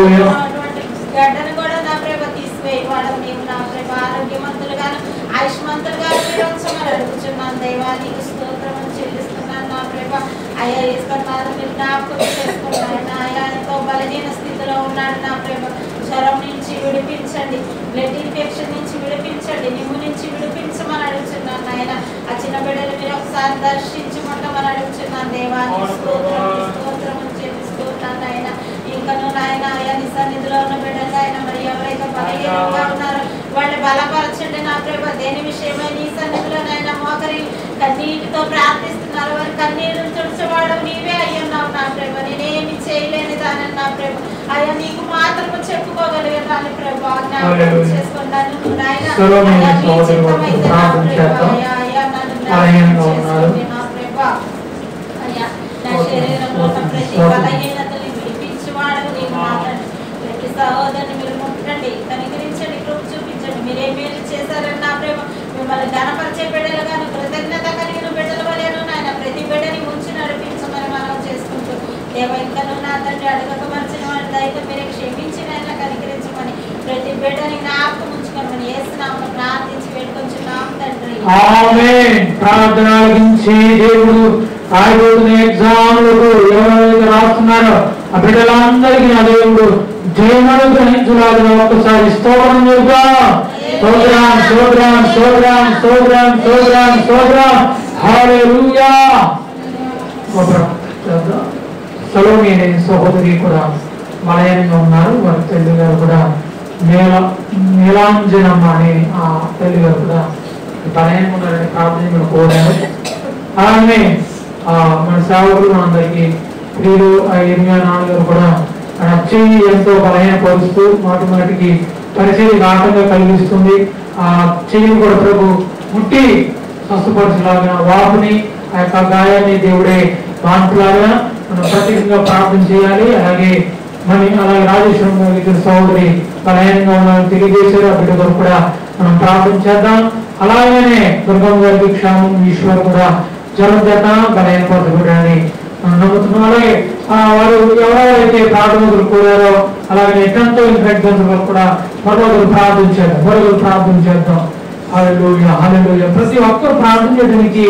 B: అటువంటి గడ్డను కూడా నా ప్రేమ తీసివేయి వాడవు నీవు నా ప్రేమ ఆరోగ్యవంతులుగాను ఆయుష్మంతులుగా మీరు ఉంచమని అడుగుతున్నాను దేవా నీకు స్తోత్రం చెల్లిస్తున్నాను నా ప్రేమ అయ్యా ఈశ్వరనాథం మీరు జ్ఞాపకం చేసుకున్నాను అయ్యా ఎంతో బలహీన స్థితిలో ఉన్నాడు నా ప్రేమ జ్వరం నుంచి విడిపించండి బ్లడ్ ఇన్ఫెక్షన్ నుంచి విడిపించండి నిమ్ము నుంచి విడిపించమని అడుగుతున్నాను ఆయన ఆ చిన్న బిడ్డలు మీరు ఒకసారి దర్శించమంటామని అడుగుతున్నాను దేవా స్తోత్రం చెల్లిస్తున్నాను ఆయన ఇంకను నాయన ఆయా నీ సన్నిధిలో ఉన్న బిడ్డలు ఆయన మరి ఎవరైతే బలహీనంగా ఉన్నారో వాళ్ళని బలపరచండి నా ప్రేమ దేని విషయమై నీ సన్నిధిలో నాయన మోకరి కన్నీటితో ప్రార్థిస్తున్నారు వారి కన్నీరు తుడిచేవాడు నీవే అయ్యున్నావు నా ప్రేమ నేనేమి చేయలేని దాని నా ప్రేమ అయ్యా నీకు మాత్రము చెప్పుకోగలిగే దాని ప్రేమ జ్ఞాపకం చేసుకుంటాను నాయన నా ప్రేమ అయ్యా నా శరీరంలో ఉన్న ప్రతి బలహీనతని విడిపించేవాడు నీకు మాట్లాడు ప్రతి సహోదరుని మీరు ముట్టండి కనికరించండి కృప చూపించండి మీరే మేలు చేశారని నా ప్రేమ మిమ్మల్ని ఘనపరిచే బిడ్డలుగాను కృతజ్ఞత కలిగిన బిడ్డల వలెను నాయన ప్రతి బిడ్డని ముంచి నడిపించమని మనం చేసుకుంటూ దేవ ఇంకను నా తండ్రి అడగక మర్చిన వాడి దయతో మీరే క్షమించి నాయన కనికరించమని ప్రతి బిడ్డని జ్ఞాపకం ఉంచుకోమని యేసునామమున ప్రార్థించి వేడుకొంచున్నాం తండ్రి
A: ఆమేన్. ప్రార్థన ఆలకించి దేవుడు రాయబోతున్న ఎగ్జామ్లకు ఎవరైతే రాస్తున్నారో ఆ బిడ్డలందరికీ నా దేవుడు జయమను గ్రహించులాగా ఒక్కసారి స్తోత్రం చేద్దాం. స్తోత్రం స్తోత్రం స్తోత్రం స్తోత్రం స్తోత్రం స్తోత్రం హల్లెలూయా. సలోమి అనే సహోదరి కూడా మలయాళంగా ఉన్నారు. వారి తల్లి గారు కూడా నీలాంజనమ్మ అనే ఆ తల్లి గారు కూడా మలయాళంగా ఉన్నారని ప్రార్థన కోరారు. అలాగే మన సేవకులు మనందరికీ ప్రియులు ఇర్మియా నాన్నగారు కూడా చెయ్యి ఎంతో బలహీనపరుస్తూ మాటి మాటికి పరిచర్యకు ఆటంగా కలిగిస్తుంది. ఆ చెయ్యిని కూడా ప్రభు ముట్టి స్వస్థపరచలాగా వాపుని ఆ యొక్క గాయాన్ని దేవుడే మాట్లాగా మనం ప్రత్యేకంగా ప్రార్థన చేయాలి. అలాగే అలాగే రాజేశ్వరం గారి సహోదరి బలహీనంగా ఉన్నారని తెలియజేశారు. ఆ బిడ్డ గారు కూడా మనం ప్రార్థన చేద్దాం. అలాగనే దుర్గమ్మ గారికి క్షేమం ఈశ్వర్ కూడా జ్వరం చేత బలహీనపరచబడాలని నమ్ముతున్నాం. అలాగే వారు ఎవరైతే ప్రార్థనలు కోరారో అలాగే ఎంతో ఇన్ఫెక్షన్స్ కూడా మరొకరు ప్రార్థన చేద్దాం. హల్లెలూయా హల్లెలూయా. ప్రతి ఒక్కరు ప్రార్థన చేయడానికి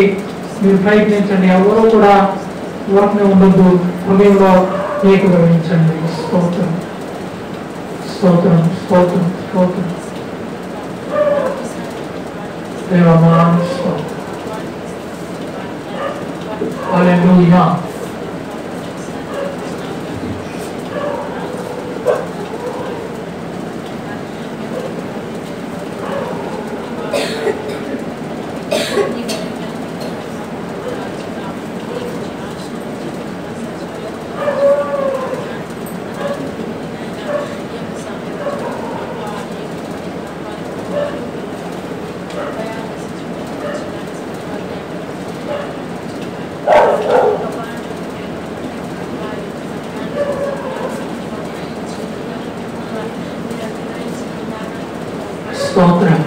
A: మీరు ప్రయత్నించండి. ఎవరు కూడా ఊరకనే ఉండొద్దు. హృదయంలో ఏకీభవించండి. స్తోత్రం స్తోత్రం స్తోత్రం స్తోత్రం దేవమా స్తోత్రం. హల్లెలూయా. స్తోత్రం.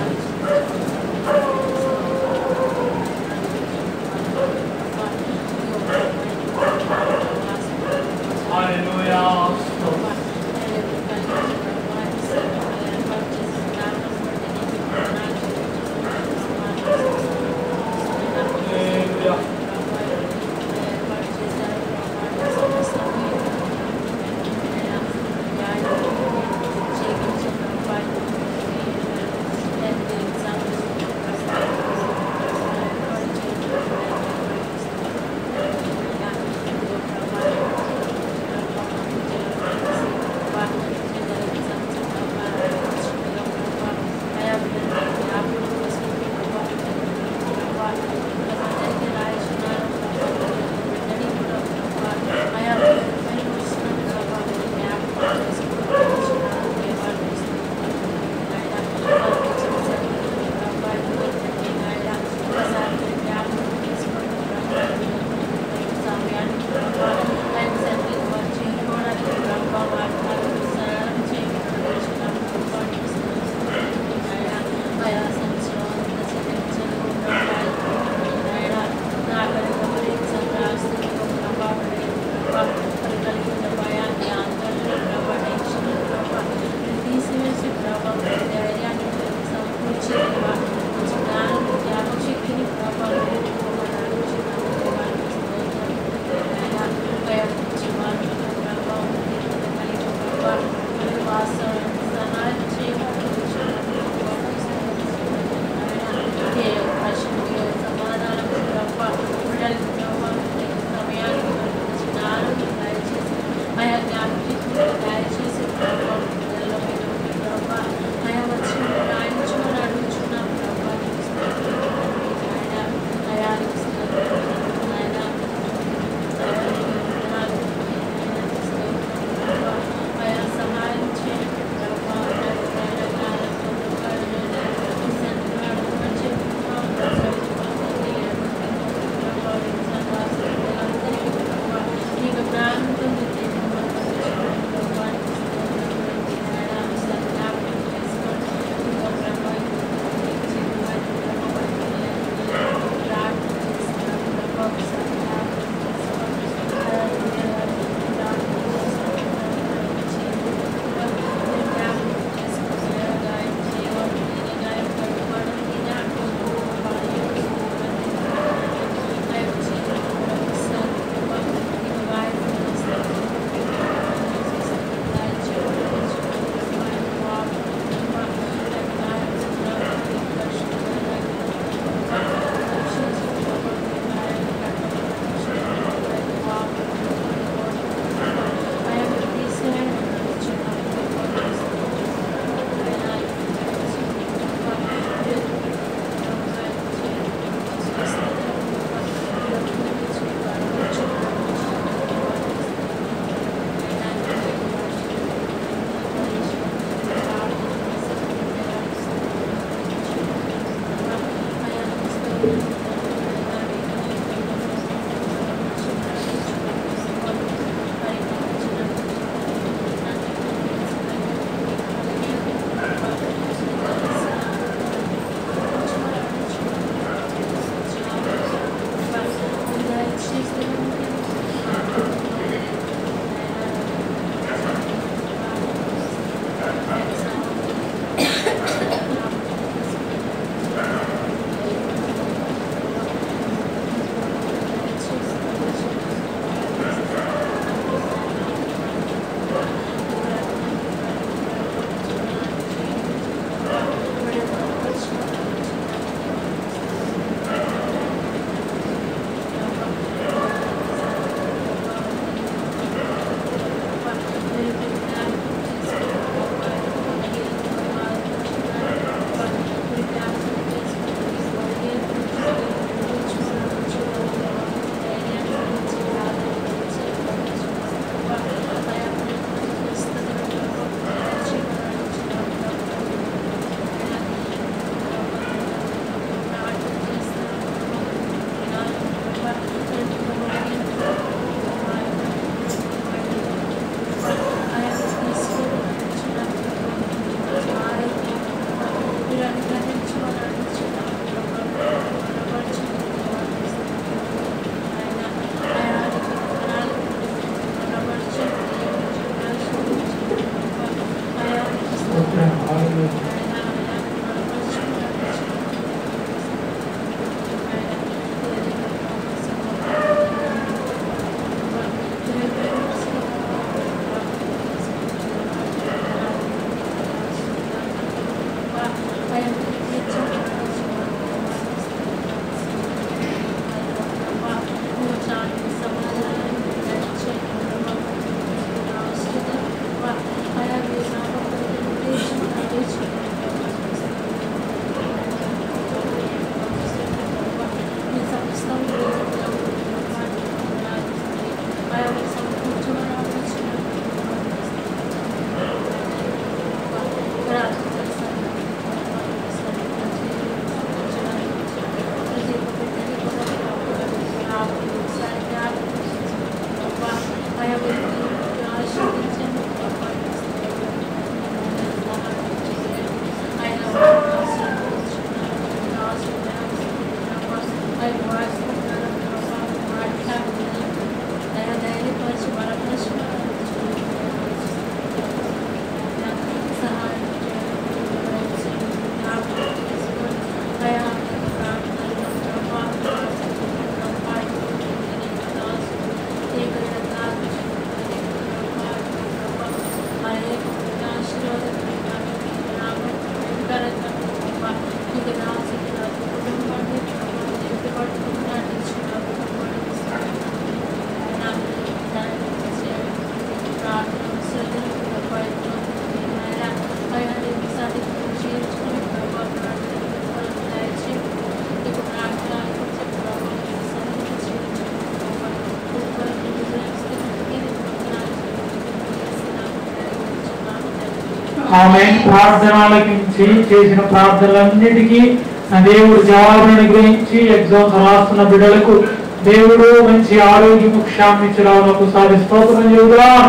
C: I
A: ఆమె ప్రార్థన ఆలకించి చేసిన ప్రార్థనలన్నిటికీ దేవుడు జవాబును అనుగ్రహించి ఎగ్జామ్స్ రాస్తున్న బిడ్డలకు దేవుడు మంచి ఆరోగ్యం క్షేమం ఇచ్చడానికి ఒకసారి స్తోత్రం చెబుదాం.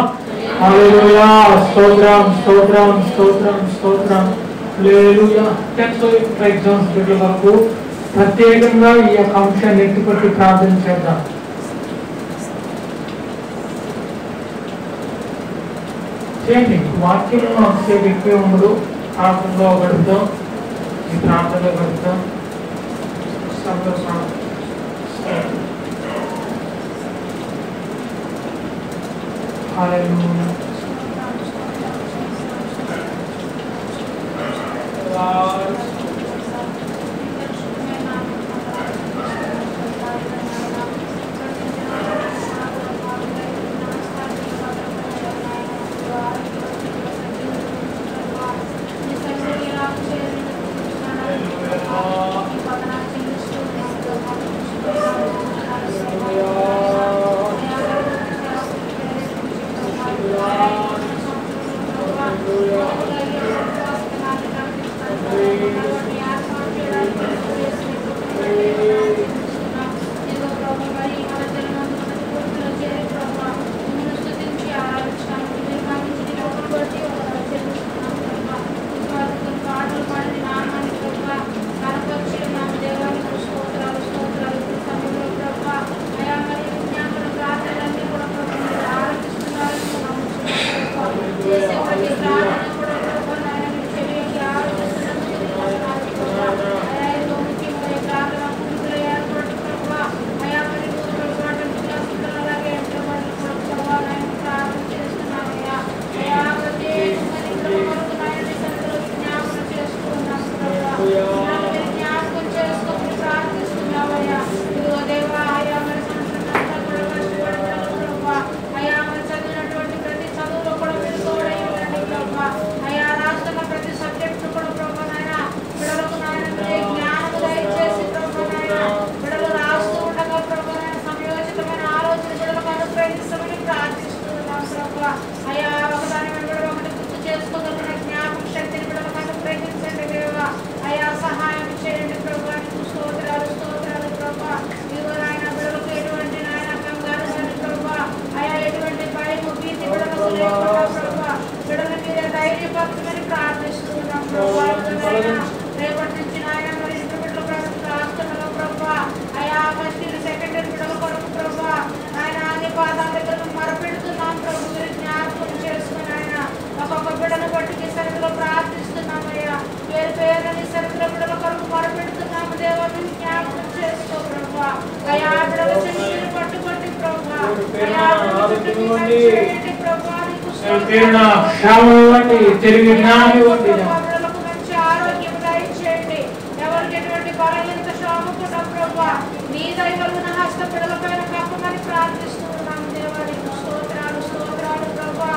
A: హల్లెలూయా. స్తోత్రం స్తోత్రం స్తోత్రం స్తోత్రం. హల్లెలూయా. ఎగ్జామ్స్ బిడ్డల వరకు ప్రత్యేకంగా ఈ యొక్క అంశాన్ని ఎత్తుపట్టి ప్రార్థన చేద్దాం. చేయండి. వాక్యం అంతసేపు ఎక్కువ ఉండదు. ప్రార్థనలో గడుపుతాం. ఈ ప్రార్థనలో గడుపుతాం. హల్లెలూయా. తిరిగి జ్ఞానం ఇవ్వండి.
B: మంచి ఆరోగ్యం దయచేయండి. ఎవరికి ఎటువంటి బలహీనత శ్రమకుండా ప్రభా నీ దైవలున్న హస్త పిల్లల పైన కప్పమని ప్రార్థిస్తున్నాం. దేవానికి స్తోత్రాలు స్తోత్రాలు ప్రభా.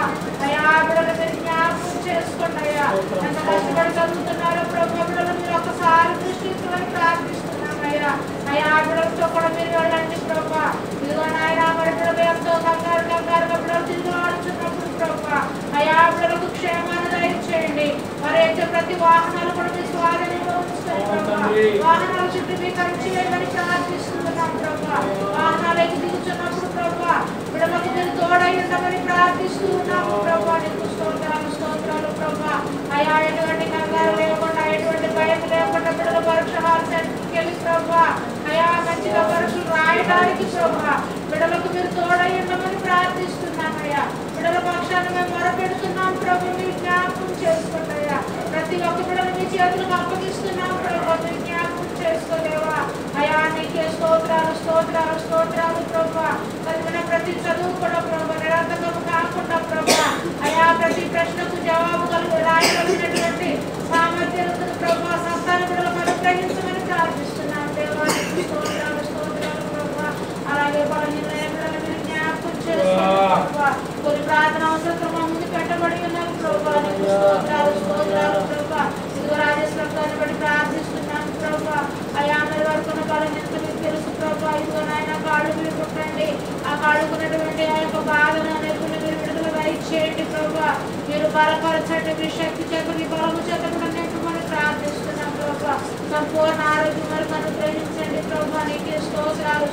B: అయా బిడ్డలు మీరు జ్ఞాపకం చేసుకోండి. అయ్యా ఎంత కష్టపడి చదువుతున్నారో ప్రభా బిడ్డలు మీరు ఒకసారి దృష్టించమని ప్రార్థిస్తున్నాం. అయ్యా అయా బిడ్డలతో కూడా మీరు వెళ్ళండి ప్రభా. ఇదిగో నాయన మరి బిడ్డలు ఎంతో కంగారుగా బిడ్డలు తిరిగి ఆడుతున్నప్పుడు ప్రభా అయా బిడ్డలకు క్షేమాన్ని దయచేయండి. మరి అయితే ప్రతి వాహనాలు కూడా మీ స్వాధీనంలో ఉంచుతాయి ప్రభా. వాహనాల చుట్టూ మీ కంచి వేయమని ప్రార్థిస్తున్నాం ప్రభా. వాహనాలకి దిగుతున్నప్పుడు ప్రభా బిడ్డలకు మీరు తోడై ఉండమని ప్రార్థిస్తున్నాము ప్రభా. నీకు స్తోత్రాలు స్తోత్రాలు ప్రభా. అయా ఎటువంటి కంగారు లేకుండా ఎటువంటి భయం లేకుండా బిడ్డల పరీక్ష హాల్ సెంటర్కి వెళ్ళి ప్రభా అయా మంచిగా పరీక్షలు రాయడానికి ప్రభా బిడ్డలకు మీరు తోడై ఉండమని ప్రార్థిస్తున్నామయ్యా. బిడ్డల పక్షాన్ని మేము మొరపెడుతున్నాం ప్రభు. మీరు జ్ఞాపకం చేసుకుంటాయా. ప్రతి ఒక్క బిడ్డలు మీ చేతులకు అప్పగిస్తున్నాం ప్రభు. మీరు జ్ఞాపకం చేసుకోలేవా. అయా నీకే స్తోత్రాలు స్తోత్రాలు స్తోత్రాలు ప్రభా. చదివిన ప్రతి చదువు కూడా ప్రభు నిరర్థకము కాకుండా ప్రభా అయా ప్రతి ప్రశ్నకు జవాబు రాయగలిగినటువంటి సామర్థ్యం ప్రభా సంతాన బిడ్డలకు అనుగ్రహించమని ప్రార్థిస్తున్నాం. దేవానికి స్తోత్రాలు స్తోత్రాలు ప్రభా. అలాగే బలహీనమైన బిడ్డలు మీరు జ్ఞాపకం చేసుకోవాలి ప్రభా. కొన్ని ప్రార్థన అవసరం మా ముందు పెట్టబడి ఉన్నాయి ప్రభా. నీకు స్తోత్రాలు స్తోత్రాలు ప్రభా. ఇదిగో రాజేశ్వరాన్ని బట్టి ప్రార్థిస్తున్నాం ప్రభా. అయా అందరి వరకు ఉన్న బలహీనత మీకు తెలుసు ప్రభా. ఇదిగో నాయన కాళ్ళు మీరు పుట్టండి. ఆ కాళ్ళుకున్నటువంటి ఆ యొక్క బాధను అనేటువంటి మీరు విడుదల దయచేయండి ప్రభా. మీరు బలపరచండి, మీ శక్తి చేత మీ బలము చేత కూడా నింపుకొని ప్రార్థిస్తున్నాం ప్రభా. సంపూర్ణ ఆరోగ్యం వరకు అనుగ్రహించండి ప్రభా. నీకే స్తోత్రాలు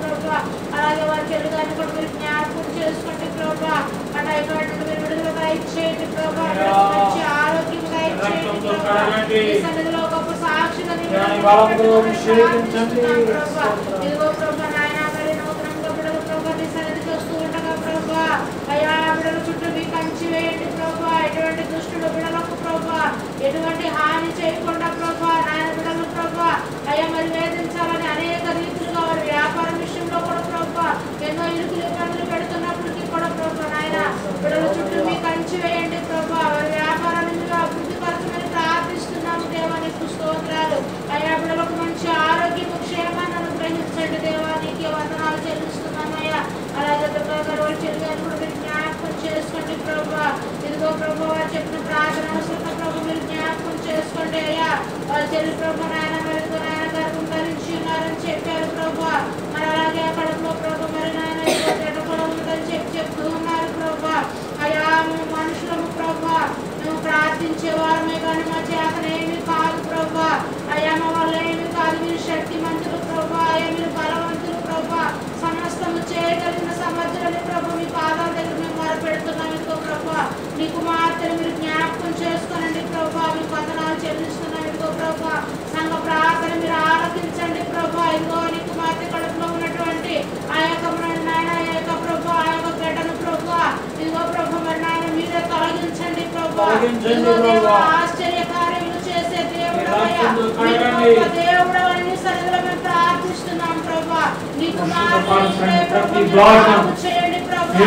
B: ప్రభా. అలాగే వారి చెడుగాని కూడా మీరు జ్ఞాపకం చేసుకోండి ప్రభా. ఆ టైఫాయిడ్ నుండి మీరు విడుదల దయచేయండి ప్రభా. మంచి ఆరోగ్యం దయచేయండి ప్రభా. ఈ సన్నిధిలో గొప్ప సాక్షిగా ప్రభా. ఇదిగో ప్రభా నాయన మరి నూతనంగా బిడ్డలు ప్రభా నీ సన్నిధికి వస్తూ ఉండగా ప్రభా అయా బిడ్డల చుట్టూ మీ కంచి వేయండి ప్రభా. ఎటువంటి దుష్టుడు బిడ్డలకు ప్రభా ఎటువంటి హాని చేయకుండా ప్రభా నాయన బిడ్డలు ప్రభా అయ్యా మరి వేధించాలని అనేక రీతులుగా వారి వ్యాపారం విషయంలో కూడా ప్రభా ఎన్నో ఇరుకులు ఇబ్బందులు పెడుతున్నప్పటికీ కూడా ప్రభా నాయన బిడ్డల చుట్టూ మీ కంచి వేయండి ప్రభా. వారి వ్యాపారాన్ని మీరు అభివృద్ధి పరచమని ప్రార్థిస్తున్నాము దేవా. నీకు స్తోత్రాలు. అయ్యా బిడ్డలకు మంచి ఆరోగ్యము క్షేమాన్ని అనుగ్రహించండి దేవా. నీకే వందనాలు చెల్లిస్తున్నామయ్యా. అలాగే వారి చెల్లిగాని కూడా మీరు జ్ఞాపకం చేసుకోండి ప్రభా. ఇదిగో ప్రభా వారు చెప్పిన ప్రార్థన అవసరం ప్రభు మీరు జ్ఞాపకం చేసుకోండి అయ్యా. వారి చెల్లి ప్రభు నాయన మరి నాయన గర్భం ధరించి ఉన్నారని చెప్పారు ప్రభా. మరి అలాగే కడుపులో ప్రభు మరి నాయన కూడా ఉందని చెప్తూ ఉన్నారు ప్రభా. అయ్యా మేము మనుషులము ప్రభా, మేము ప్రార్థించే వారమే కానీ మా చేతనేమి కాదు ప్రభా. అయ్యా మా వల్ల ఏమి కాదు. మీరు శక్తిమంతులు ప్రభా. అయ్యా మీరు బలవంతులు ప్రభా. సమస్తము చేయగలిగిన సమర్థులని ప్రభు మీ పాదాల దగ్గర మేము మొరపెడుతున్నాం. ఇదిగో ప్రభా నీ కుమార్తెను మీరు జ్ఞాపకం చేసుకోనండి ప్రభా. మీకు వందనాలు చెల్లిస్తున్నాం. ఇదిగో ప్రభా సంఘ ప్రార్థన మీరు ఆలకించండి ప్రభా. ఇదిగో నీ కుమార్తె కడుపులో ఉన్నటువంటి ఆ యొక్క నాయన ఆ యొక్క ప్రభా ఆ యొక్క గడ్డను ప్రభా ఇదిగో ప్రభా మరి నాయన మీరే తొలగించండి ప్రభా. ఇదిగో దేవా ఆశ్చర్య కార్యములు చేసే దేవుడు దేవుడు అని సన్నిధిలో మేము ప్రార్థిస్తున్నాం ప్రభా. నీ కుమార్తె చేయండి ప్రభా.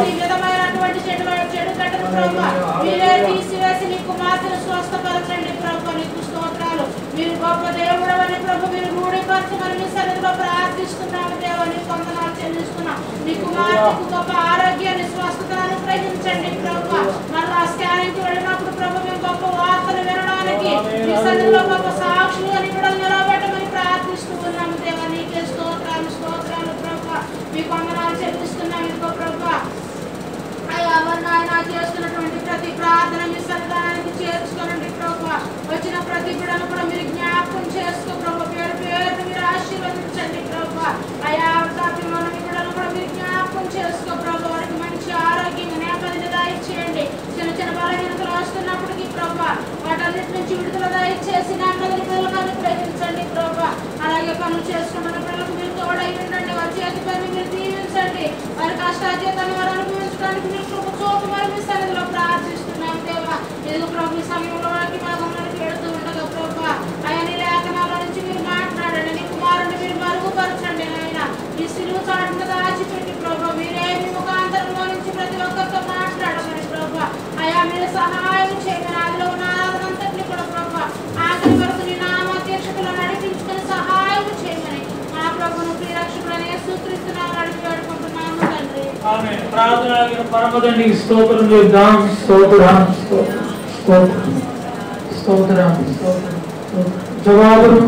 B: విధమైనటువంటి చెడు గడ్డను ప్రభా మీరే తీసివేసి నీ కుమార్తెను స్వస్థపరచండి ప్రభా. నీకు స్తోత్రాలు. మీరు గొప్ప దేవుడు అని ప్రభు మీరు రూఢిపరచమని మీ సన్నిధిలో ప్రార్థిస్తున్నాము దేవా. నీకు వందనాలు చెల్లిస్తున్నాం. నీ కుమార్తెకు గొప్ప ఆరోగ్యాన్ని స్వస్థతను అనుగ్రహించండి ప్రభా. మళ్ళా స్కానింగ్కి వెళ్ళినప్పుడు ప్రభు మేము గొప్ప వార్తలు వినడానికి మీ సన్నిధిలో గొప్ప సాక్షులుగా నిలబడని నిలబెట్టమని ప్రార్థిస్తూ ఉన్నాము దేవా. నీకే స్తోత్రాలు ప్రభా. మీకు వందనాలు చెల్లిస్తున్నాం. ఇంకో ప్రభా అయ్యా మరి నాయన చేస్తున్నటువంటి ప్రతి ప్రార్థన మీ సన్నిధానానికి చేర్చుకోనండి ప్రభా. వచ్చిన ప్రతి బిడ్డను కూడా మీరు జ్ఞాపకం చేసుకో ప్రభా. పేరు మీరు ఆశీర్వదించండి ప్రభా. అయ్యా మన బిడ్డను కూడా మీరు జ్ఞాపకం చేసుకో ప్రభా. వారికి మంచి ఆరోగ్యంగా నేపథ్యం దయచేయండి. చిన్న చిన్న బలహీనతలు వస్తున్నప్పటికీ ప్రభా వాటన్నిటి నుంచి విడుదల దయచేసి నెమ్మదిని పిల్లలకు అనుగ్రహించండి ప్రభా. అలాగే పనులు చేసుకుంటున్న పిల్లలకు మీరు తోడై ఉండండి. వారి చేతి పని మీరు దీవించండి. వారి కష్టాజీతాన్ని వారు అనుభవించడానికి మీరు చూపు మరి మీ సన్నిధిలో ప్రార్థిస్తున్నాం దేవా. ఎదుగు ప్రభు ఈ సమయంలో వారికి భాగంలోకి వెళుతూ ఉండగా ప్రభా అయని లేఖనాల నుంచి మీరు మాట్లాడండి. నీ కుమారుని మీరు మరుగుపరచండి నాయన. ఈ సిలువ చాటున దాచిపెట్టి ప్రభా మీరే మీ ముఖాంతరంలో నుంచి ప్రతి ఒక్కరితో మాట్లాడమని ప్రభా. అయా మీరు సహాయం చేయమని అందులో ఉన్న ఆరాధనంతటిని కూడా ప్రభా ఆఖరి వరకు నీ నామాధ్యక్షతలో నడిపించుకొని సహాయం చేయమని మా ప్రభును ప్రియరక్షకుడని యేసుక్రీస్తునామములో అడిగి వేడుకుంటున్నాము తండ్రి.
A: ఆమేన్. ప్రార్థన పరమ తండ్రికి స్తోత్రం చేద్దాం. స్తోత్రం జవాబును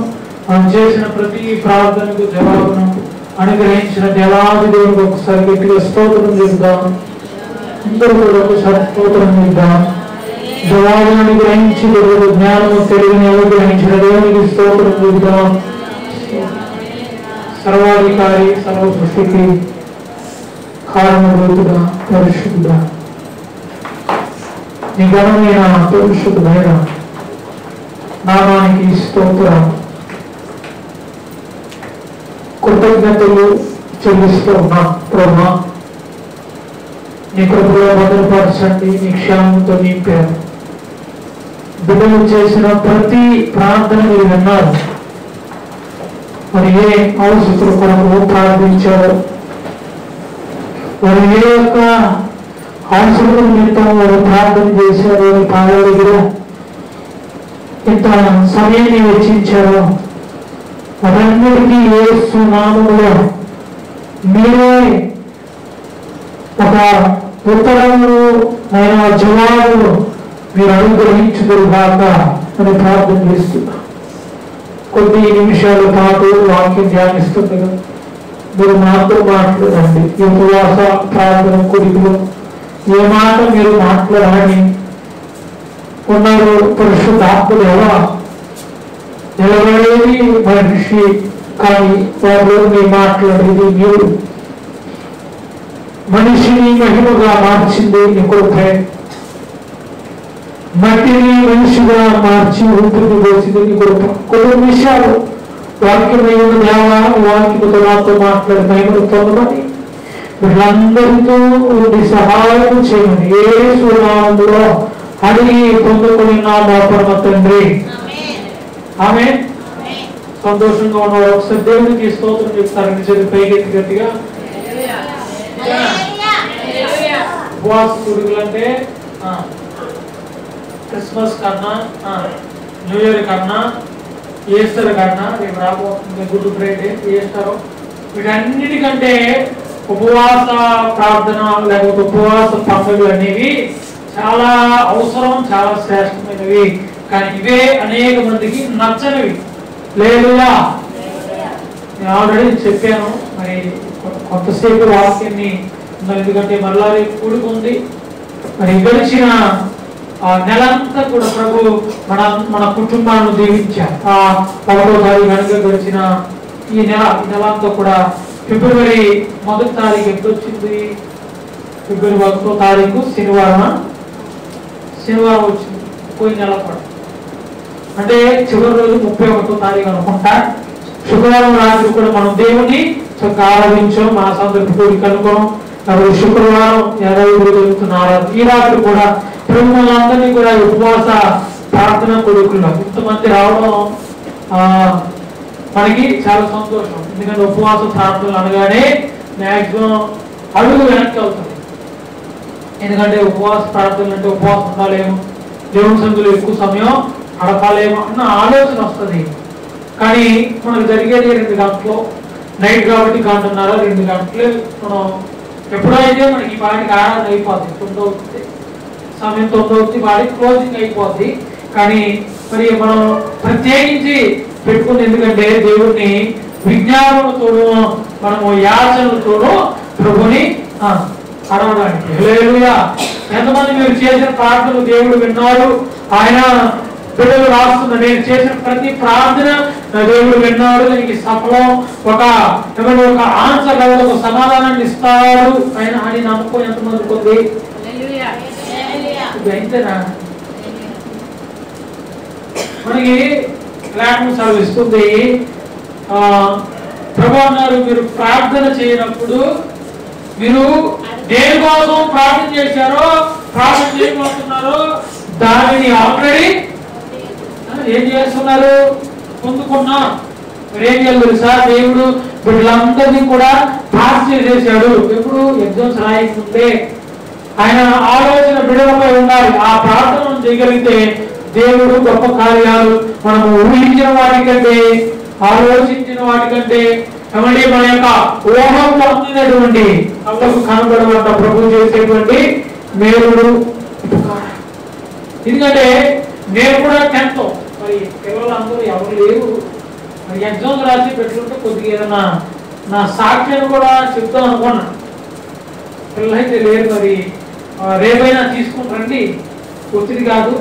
A: మనం చేసిన ప్రతి ప్రార్థనకు జవాబును అనుగ్రహించిన దేవాది దేవునికి ఒకసారి గట్టిగా స్తోత్రం చేద్దాం. అందరూ కూడా ఒకసారి స్తోత్రం చేద్దాం. జవాబును అనుగ్రహించి జ్ఞానము తెలివిని అనుగ్రహించిన దేవునికి స్తోత్రం చేద్దాం. సర్వాధికారి సర్వ సృష్టికి కారణభూతుడా పరిశుద్ధుడా నిఘనమైన పరిశుద్ధమైన నామానికి స్తోత్రం కృతజ్ఞతలు చెల్లిస్తున్నా ప్రభా. నీ కృపలో భద్రపరచండి. నీ క్షేమంతో నింపారు. బిడ్డలు చేసిన ప్రతి ప్రార్థన మీరు విన్నారు. మరి ఏ అవసరం కొరకు ప్రార్థించారో వారు ఏ యొక్క అవసరం నిమిత్తం వారు ప్రార్థన చేశారో పాదాల దగ్గర ఇంత సమయాన్ని వెచ్చించారో వారందరికీ యేసు నామములో మీరే ఒక ఉత్తరములు అయిన జవాబులు మీరు అనుగ్రహించుదురుగాక అని ప్రార్థన చేస్తున్నారు. కొద్ది నిమిషాల పాటు వాక్యం ధ్యానిస్తుండగా మీరు మాతో మాట్లాడండి. ఈ ఉపవాస ప్రార్థన కొడుకులో ఏ మాట మీరు మాట్లాడాలని ఉన్నారు. పరిశుద్ధాత్ములు ఎలా నిలబడేది మనిషి, కానీ వారు మీ మాట్లాడేది మీరు. మనిషిని మహిమగా మార్చింది నీ కృపే, మట్టిని మనిషిగా మార్చి ఊపిరి పోసింది నీ కృప. కొన్ని విషయాలు వాక్యమైన దేవా, వాక్యముతో నాతో మాట్లాడి మహిమను పొందమని వీళ్ళందరితో ఉండి సహాయం చేయమని యేసు నామములో అడిగి పొందుకొని నా పరమ తండ్రి, ఆమేన్. సంతోషంగా ఉన్నవాడు ఒకసారి దేవునికి స్తోత్రం చెప్తారు. నిజంగా పైకెత్తి గట్టిగా. ఉపవాస కూడికలు అంటే క్రిస్మస్ కన్నా, న్యూ ఇయర్ కన్నా, ఈస్టర్ కన్నా, రేపు రాబోతుంది గుడ్ ఫ్రైడే, ఈస్టర్, వీటన్నిటికంటే ఉపవాస ప్రార్థన లేకపోతే ఉపవాస పండుగలు అనేవి చాలా అవసరం, చాలా శ్రేష్టమైనవి. కానీ ఇవే అనేక మందికి నచ్చనివి. లేదుగా నేను ఆల్రెడీ చెప్పాను. మరి కొంతసేపు వాక్యాన్ని, ఎందుకంటే మరలా కూడుకుంది. మరి గడిచిన నెలంతా కూడా ప్రభు మన కుటుంబాన్ని దీవించారు. 1వ తారీఖు కనుక గడిచిన ఈ నెలంతా కూడా ఫిబ్రవరి 1వ తారీఖు ఎప్పుడు వచ్చింది? ఫిబ్రవరి 1వ తారీఖు శనివారం వచ్చింది. పోయిన నెల కూడా అంటే చివరి రోజు 31వ తారీఖు అనుకుంటా. శుక్రవారం రాత్రి కూడా మనం దేవుని ఆరాధించాం, మన సందర్భ కూడి కనుక్కోం. కాబట్టి శుక్రవారం 20 జరుగుతున్నారు. ఈ రాత్రి కూడా ప్రభువులందరినీ కూడా ఉపవాస ప్రార్థన కొడుకున్నాం. ఇంతమంది రావడం మనకి చాలా సంతోషం. ఎందుకంటే ఉపవాస ప్రార్థనలు అనగానే మ్యాక్సిమం అడుగు వెనక్కి అవుతుంది. ఎందుకంటే ఉపవాస ప్రార్థనలు అంటే ఉపవాసం ఉండాలేమో, దేవుని సందులో ఎక్కువ సమయం గడపాలేమో అన్న ఆలోచన వస్తుంది. కానీ మనకు జరిగేది 2 గంటలు, నైట్ కాబట్టి 1.5 గంటలు, 2 గంటలు. మనం ఎప్పుడైతే మనకి ఈ పాటికి ఆరాధన అయిపోద్ది, 9 అవుతుంది, సమయం 9 అవుతుంది, వాడికి క్లోజింగ్ అయిపోద్ది. కానీ మరి మనం ప్రత్యేకించి పెట్టుకుంది ఎందుకంటే దేవుడిని విజ్ఞాపనతోనూ మనము యాచనలతోనూ ప్రభుని అడగడానికి. హల్లెలూయా. ఎంతమంది మీరు చేసిన ప్రార్థనలు దేవుడు విన్నాడు, ఆయన బిడ్డలు రాస్తున్నారు, నేను చేసిన ప్రతి ప్రార్థన దేవుడు విన్నాడు, దీనికి సఫలం ఒక ఆన్సర్, ఒక సమాధానాన్ని ఇస్తాడు ఆయన అని నమ్మకం ఎంతమందికి ఉంది? అంతేనా? మనకి ప్లాట్ఫామ్ ఇస్తుంది. ప్రభు అన్నారు, మీరు ప్రార్థన చేయనప్పుడు మీరు దేని కోసం ప్రార్థన చేశారో, ప్రార్థన చేయబోతున్నారో దానిని ఆల్రెడీ ఏం చేస్తున్నారు? పొందుకున్నా. మరి ఏం చేయాలి తెలుసా? దేవుడు వీళ్ళందరినీ కూడా పాస్ చేసేసాడు. ఎప్పుడు? ఎగ్జామ్స్ రాయకుంటే. ఆయన ఆలోచన బిడ్డలపై ఉండాలి. ఆ ప్రార్థనను చేయగలిగితే దేవుడు గొప్ప కార్యాలు మనము ఊహించిన వాటికంటే, ఆలోచించిన వాటికంటే, ఏమంటే మన యొక్క ఊహకు అందినటువంటి కళ్ళకు కనబడమంట ప్రభు చేసేటువంటి మేలుడు. ఎందుకంటే నేను కూడా 10th, మరి పిల్లలందరూ ఎవరు లేరు. మరి ఎగ్జామ్స్ రాసి పెట్టుకుంటే కొద్దిగా ఏదైనా నా సాక్ష్యాన్ని కూడా చెప్తాం అనుకున్నా. పిల్లలైతే లేరు. మరి రేపైనా తీసుకుని రండి, ఒత్తిడి కాదు,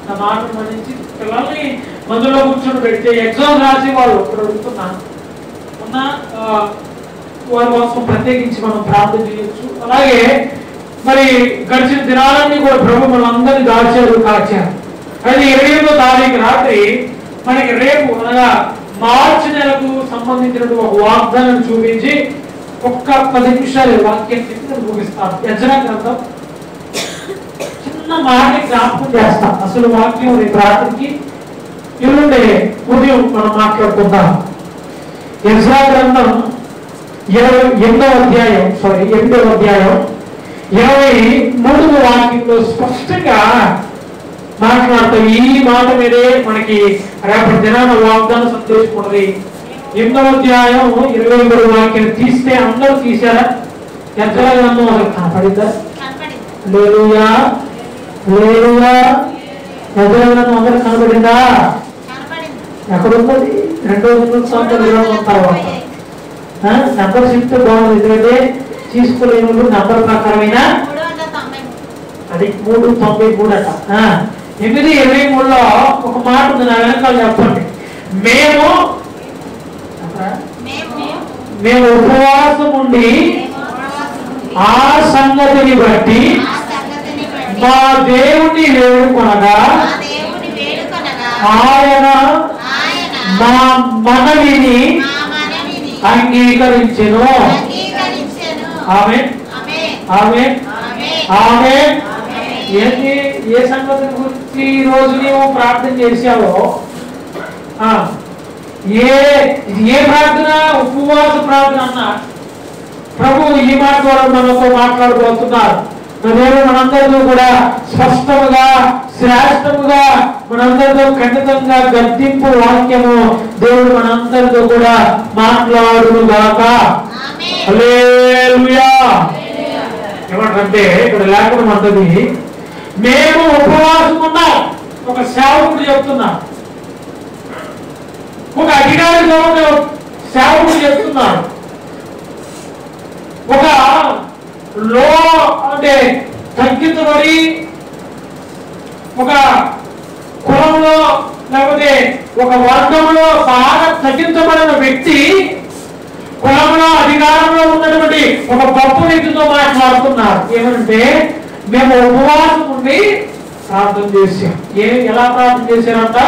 A: నా మాట మన్నించి పిల్లల్ని మందులో కూర్చొని పెడితే ఎగ్జామ్ రాసి వాళ్ళు ఇప్పుడు అడుగుతున్నా ఉన్న వారి కోసం ప్రత్యేకించి మనం ప్రార్థన చేయొచ్చు. అలాగే మరి గడిచిన దినాలన్నీ కూడా ప్రభు మనందరినీ దాచారు, కాచారు. అయితే 28వ తారీఖు రాత్రి మనకి రేపు అనగా మార్చి నెలకు సంబంధించినటువంటి ఒక వాగ్దానం చూపించి ఒక్క 10 నిమిషాలు వాక్యం చెప్పి ముగిస్తాను. యజ్ఞ గ్రంథం చిన్న మాట జ్ఞాపకం చేస్తాం. అసలు వాక్యం రేపు రాత్రికి ఎల్లుండే ఉదయం మనం మాట్లాడుకుందాం. యజ్ఞ గ్రంథం 8వ అధ్యాయం 23వ వాక్యంలో స్పష్టంగా మాట్లాడతాం. ఈ మాట మీదే మనకి రేపటి దినాన వాగ్దానం సందేశం ఉన్నది. 8వ అధ్యాయం 23వ వాక్యం తీస్తే అందరూ తీశారా? యజ్ఞ గ్రంథం అసలు కనపడిందా? హల్లెలూయా, హల్లెలూయా. యజ్ఞ గ్రంథం అందరూ కనపడిందా? ఎక్కడున్నది? 2వ సంవత్సరం తర్వాత నెంబర్ చెప్తే బాగుంది. ఎందుకంటే తీసుకోలేని నెంబర్ ప్రకారమైన అది 3:93 అట. 8:23లో ఒక మాట ఉంది, నా వెనకాల చెప్పండి. మేము ఉపవాసం ఉండి ఆ సంగతిని బట్టి మా దేవుని వేడుకొనగా ఆయన మా మనవిని అంగీకరించెను. ఆమేన్ ఆమేన్ ఆమేన్. ఏంటి ఏ సంగతిని గురించి ఈ రోజు నీవు ప్రార్థన చేశావో, ఏ ప్రార్థన? ఉపవాస ప్రార్థన అన్నా. ప్రభు ఈ మాట ద్వారా మనతో మాట్లాడబోతున్నారు. దేవుడు మనందరితో కూడా స్పష్టముగా శ్రేష్టముగా మనందరితో ఖండితంగా గద్దింపు వాక్యము దేవుడు మనందరితో కూడా మాట్లాడును గాక. హల్లెలూయా. ఏమంటే ఇక్కడ లేఖనం అంటది, మేము ఉపవాసం ఉన్నాం. ఒక సేవకుడు చెప్తున్నా, ఒక అధికారి సేవకుడు చెప్తున్నాడు. ఒక అంటే తగ్గించబడి ఒక కులంలో లేకపోతే ఒక వర్గంలో బాగా తగ్గించబడిన వ్యక్తి కులంలో అధికారంలో ఉన్నటువంటి ఒక గొప్ప వ్యక్తితో మాట్లాడుతున్నారు. ఏమంటే మేము ఉపవాసం ఉండి ప్రార్థన చేశాం. ఎలా ప్రార్థన చేశారంట?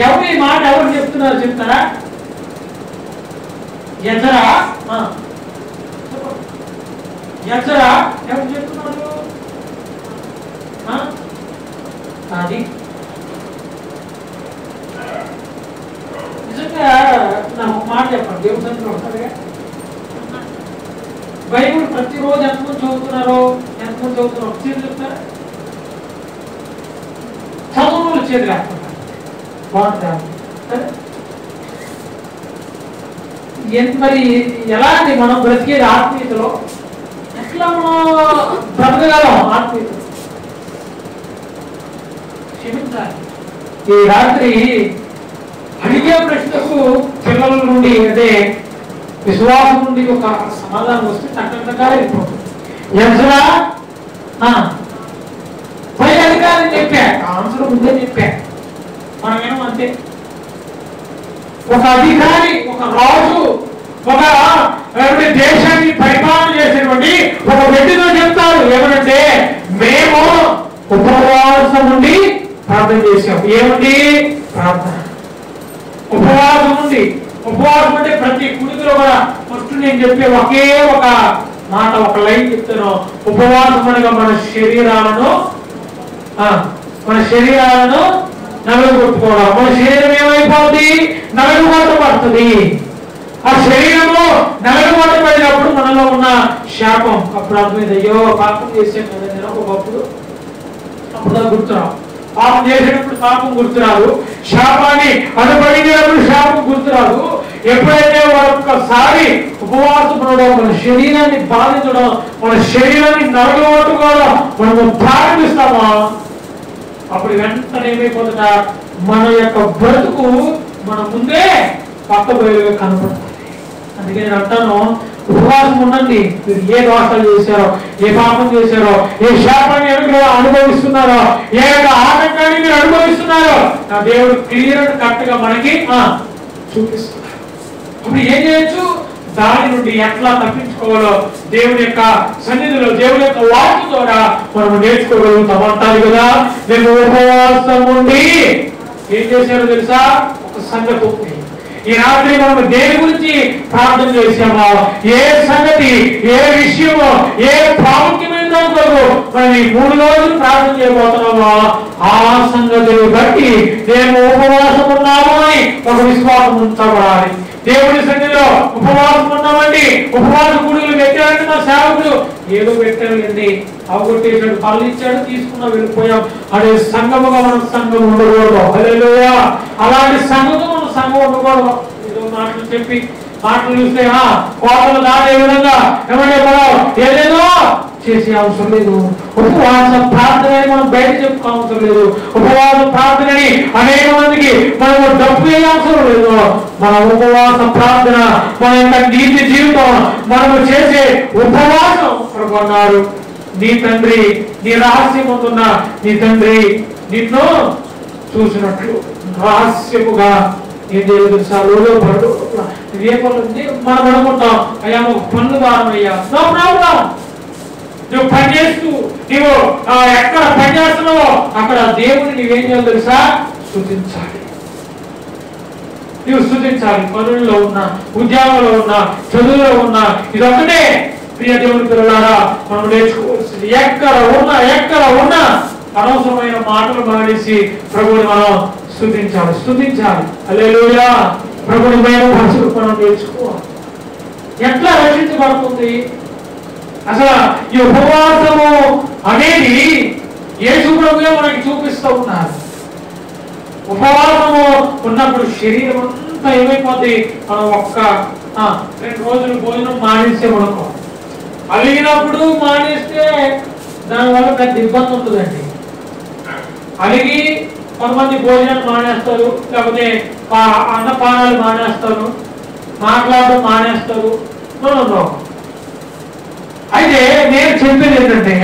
A: ఎవరు ఈ మాట ఎవరు చెప్తున్నారు చెప్తారా? ఎజరా ఎవరు చెప్తున్నారు? అది నిజంగా నాకు ఒక మాట చెప్పండి. దేవుడి సంఖ్యలో ఉంటారుగా బైబుల్ ప్రతిరోజు ఎంతమంది చదువుతున్నారో చేతులు చెప్తారా? చదువు చేతులు వేస్తున్నారు. బాగుంటుంది. మరి ఎలాంటి మనం బ్రతికేది ఆత్మీయతలో ఎట్లా మనం బ్రతకగలం? ఆత్మీయత క్షమించాలి. ఈ రాత్రి అడిగే ప్రశ్నకు పిల్లల నుండి అంటే విశ్వాసం నుండి ఒక సమాధానం వస్తే చక్కగా వెళ్ళిపోతుంది. ఎజరా పై అధికారం చెప్పా, ఆన్సర్ ముందే చెప్పా. మనమేమో అంతే. ఒక అధికారి, ఒక రాజు, ఒక దేశాన్ని పరిపాలన చేసేటువంటి ఒక వ్యక్తితో చెప్తారు ఏమంటే మేము ఉపవాసం నుండి ప్రార్థన చేశాం. ఏమిటి ప్రార్థన? ఉపవాసం నుండి. ఉపవాసం అంటే ప్రతి కుడిలో కూడా ఫస్ట్ నేను చెప్పే ఒకే ఒక మాట, ఒక లైన్ చెప్తాను. ఉపవాసం అనగా మన శరీరాలను నలుగుకొట్టుకోవడం. మన శరీరం ఏమైపోద్ది? నలుగుకొట్టబడుతుంది. ఆ శరీరము నలుగుకొట్టబడినప్పుడు మనలో ఉన్న శాపం అప్పుడు అర్థమైంది. అయ్యో పాపం చేసాం కదా నేను ఒకప్పుడు, అప్పుడు గుర్తురావు. పాపం చేసేటప్పుడు పాపం గుర్తురాదు, శాపాన్ని అనుభవించినప్పుడు శాపం గుర్తురాదు. ఎప్పుడైతే ఒక్కసారి ఉపవాసం ఉండడం, మన శరీరాన్ని బాధించడం, మన శరీరాన్ని నలుగుకొట్టుకోవడం మనము ప్రారంభిస్తామో అప్పుడు వెంటనే ఏమైపోతుందా? మన యొక్క బ్రతుకు మన ముందే పక్కబోయేగా కనపడుతుంది. అందుకే నేను అంటాను, ఉపవాసం ఉండండి. మీరు ఏ దోషాలు చేశారో, ఏ పాపం చేశారో, ఏ శాపాన్ని అనుభవిస్తున్నారో, ఏ యొక్క ఆటంకాన్ని మీరు అనుభవిస్తున్నారో నా దేవుడు క్లియర్ అండ్ కరెక్ట్ గా మనకి చూపిస్తున్నారు. ఇప్పుడు ఏం చేయొచ్చు? దాని నుండి ఎట్లా తప్పించుకోవాలో దేవుని యొక్క సన్నిధిలో దేవుని యొక్క వాక్యం ద్వారా మనం నేర్చుకోగలుగుతాం. అంటారు కదా, మేము ఉపవాసం ఉండి ఏం చేశారో తెలుసా? ఒక సంగతి ఉంది. ఈ రాత్రి మనం దేని గురించి ప్రార్థన చేశామో, ఏ సంగతి, ఏ విషయమో, ఏ ప్రాముఖ్యమైన కొరకు మనం ఈ 3 రోజులు ప్రార్థన చేయబోతున్నామో ఆ సంగతిని బట్టి మేము ఉపవాసం ఉన్నాము అని ఒక విశ్వాసం ఉంచబడాలి. దేవుడి సన్నిధిలో ఉపవాసం ఉన్నామండి. ఉపవాస గుడులు పెట్టారంటే మా సేవకుడు ఏదో పెట్టారండి, అవగొట్టేశాడు, పళ్ళు ఇచ్చాడు, తీసుకున్నా వెళ్ళిపోయాం అనే సంఘముగా మనం సంఘం ఉండకూడదు. హల్లెలూయా. అలాంటి సంఘము మనం సంఘం ఉండకూడదు. ఏదో మాటలు చెప్పి మాటలు చూస్తే కోటలు దాడే విధంగా ఏమంటే మనం ఏదేదో చేసే అవసరం లేదు. ఉపవాస ప్రార్థనని మనం బయట చెప్పుకో అవసరం లేదు. ఉపవాస ప్రార్థనని అనేక మందికి మనము డబ్బు ఏ అవసరం లేదు. మన ఉపవాస ప్రార్థన, మన యొక్క నీతి జీవితం, మనము చేసే ఉపవాసం కొన్నారు. నీ తండ్రి, నీ రహస్యమున్న నీ తండ్రి నిన్ను చూసినట్లు రహస్యముగా ఏం చేయలేదు సార్లు పడు ఇదే పనులు మనం అనుకుంటాం. అయ్యా ఒక పనులు కారణమయ్యా, నువ్వు పని చేస్తూ నువ్వు ఎక్కడ పని చేస్తున్నావో అక్కడ దేవుని నువ్వేం చేయాలి తెలుసా? స్తుతించాలి. నువ్వు స్తుతించాలి. పనుల్లో ఉన్నా, ఉద్యోగంలో ఉన్నా, చదువులో ఉన్నా, ఇదొక్కటే ప్రియ దేవుని పిల్లలారా మనం నేర్చుకోవాల్సింది. ఎక్కడ ఉన్నా అనవసరమైన మాటలు మానేసి ప్రభువుని మనం స్తుతించాలి. హల్లెలూయా. ప్రభువుని మహిమపరచుటకు మనం నేర్చుకోవాలి. ఎట్లా రక్షించబడుతుంది అసలు ఈ ఉపవాసము అనేది? యేసు ప్రభువే మనకి చూపిస్తూ ఉన్నారు. ఉపవాసము ఉన్నప్పుడు శరీరం అంతా ఏమైపోద్ది? మనం 2 రోజులు భోజనం మానేస్తే మనకు అలిగినప్పుడు మానేస్తే దానివల్ల పెద్ద ఇబ్బంది ఉంటుందండి. అలిగి కొంతమంది భోజనాలు మానేస్తారు, లేకపోతే అన్నపానాలు మానేస్తారు, మాట్లాడడం మానేస్తారు. అయితే నేను చెప్పేది ఏంటంటే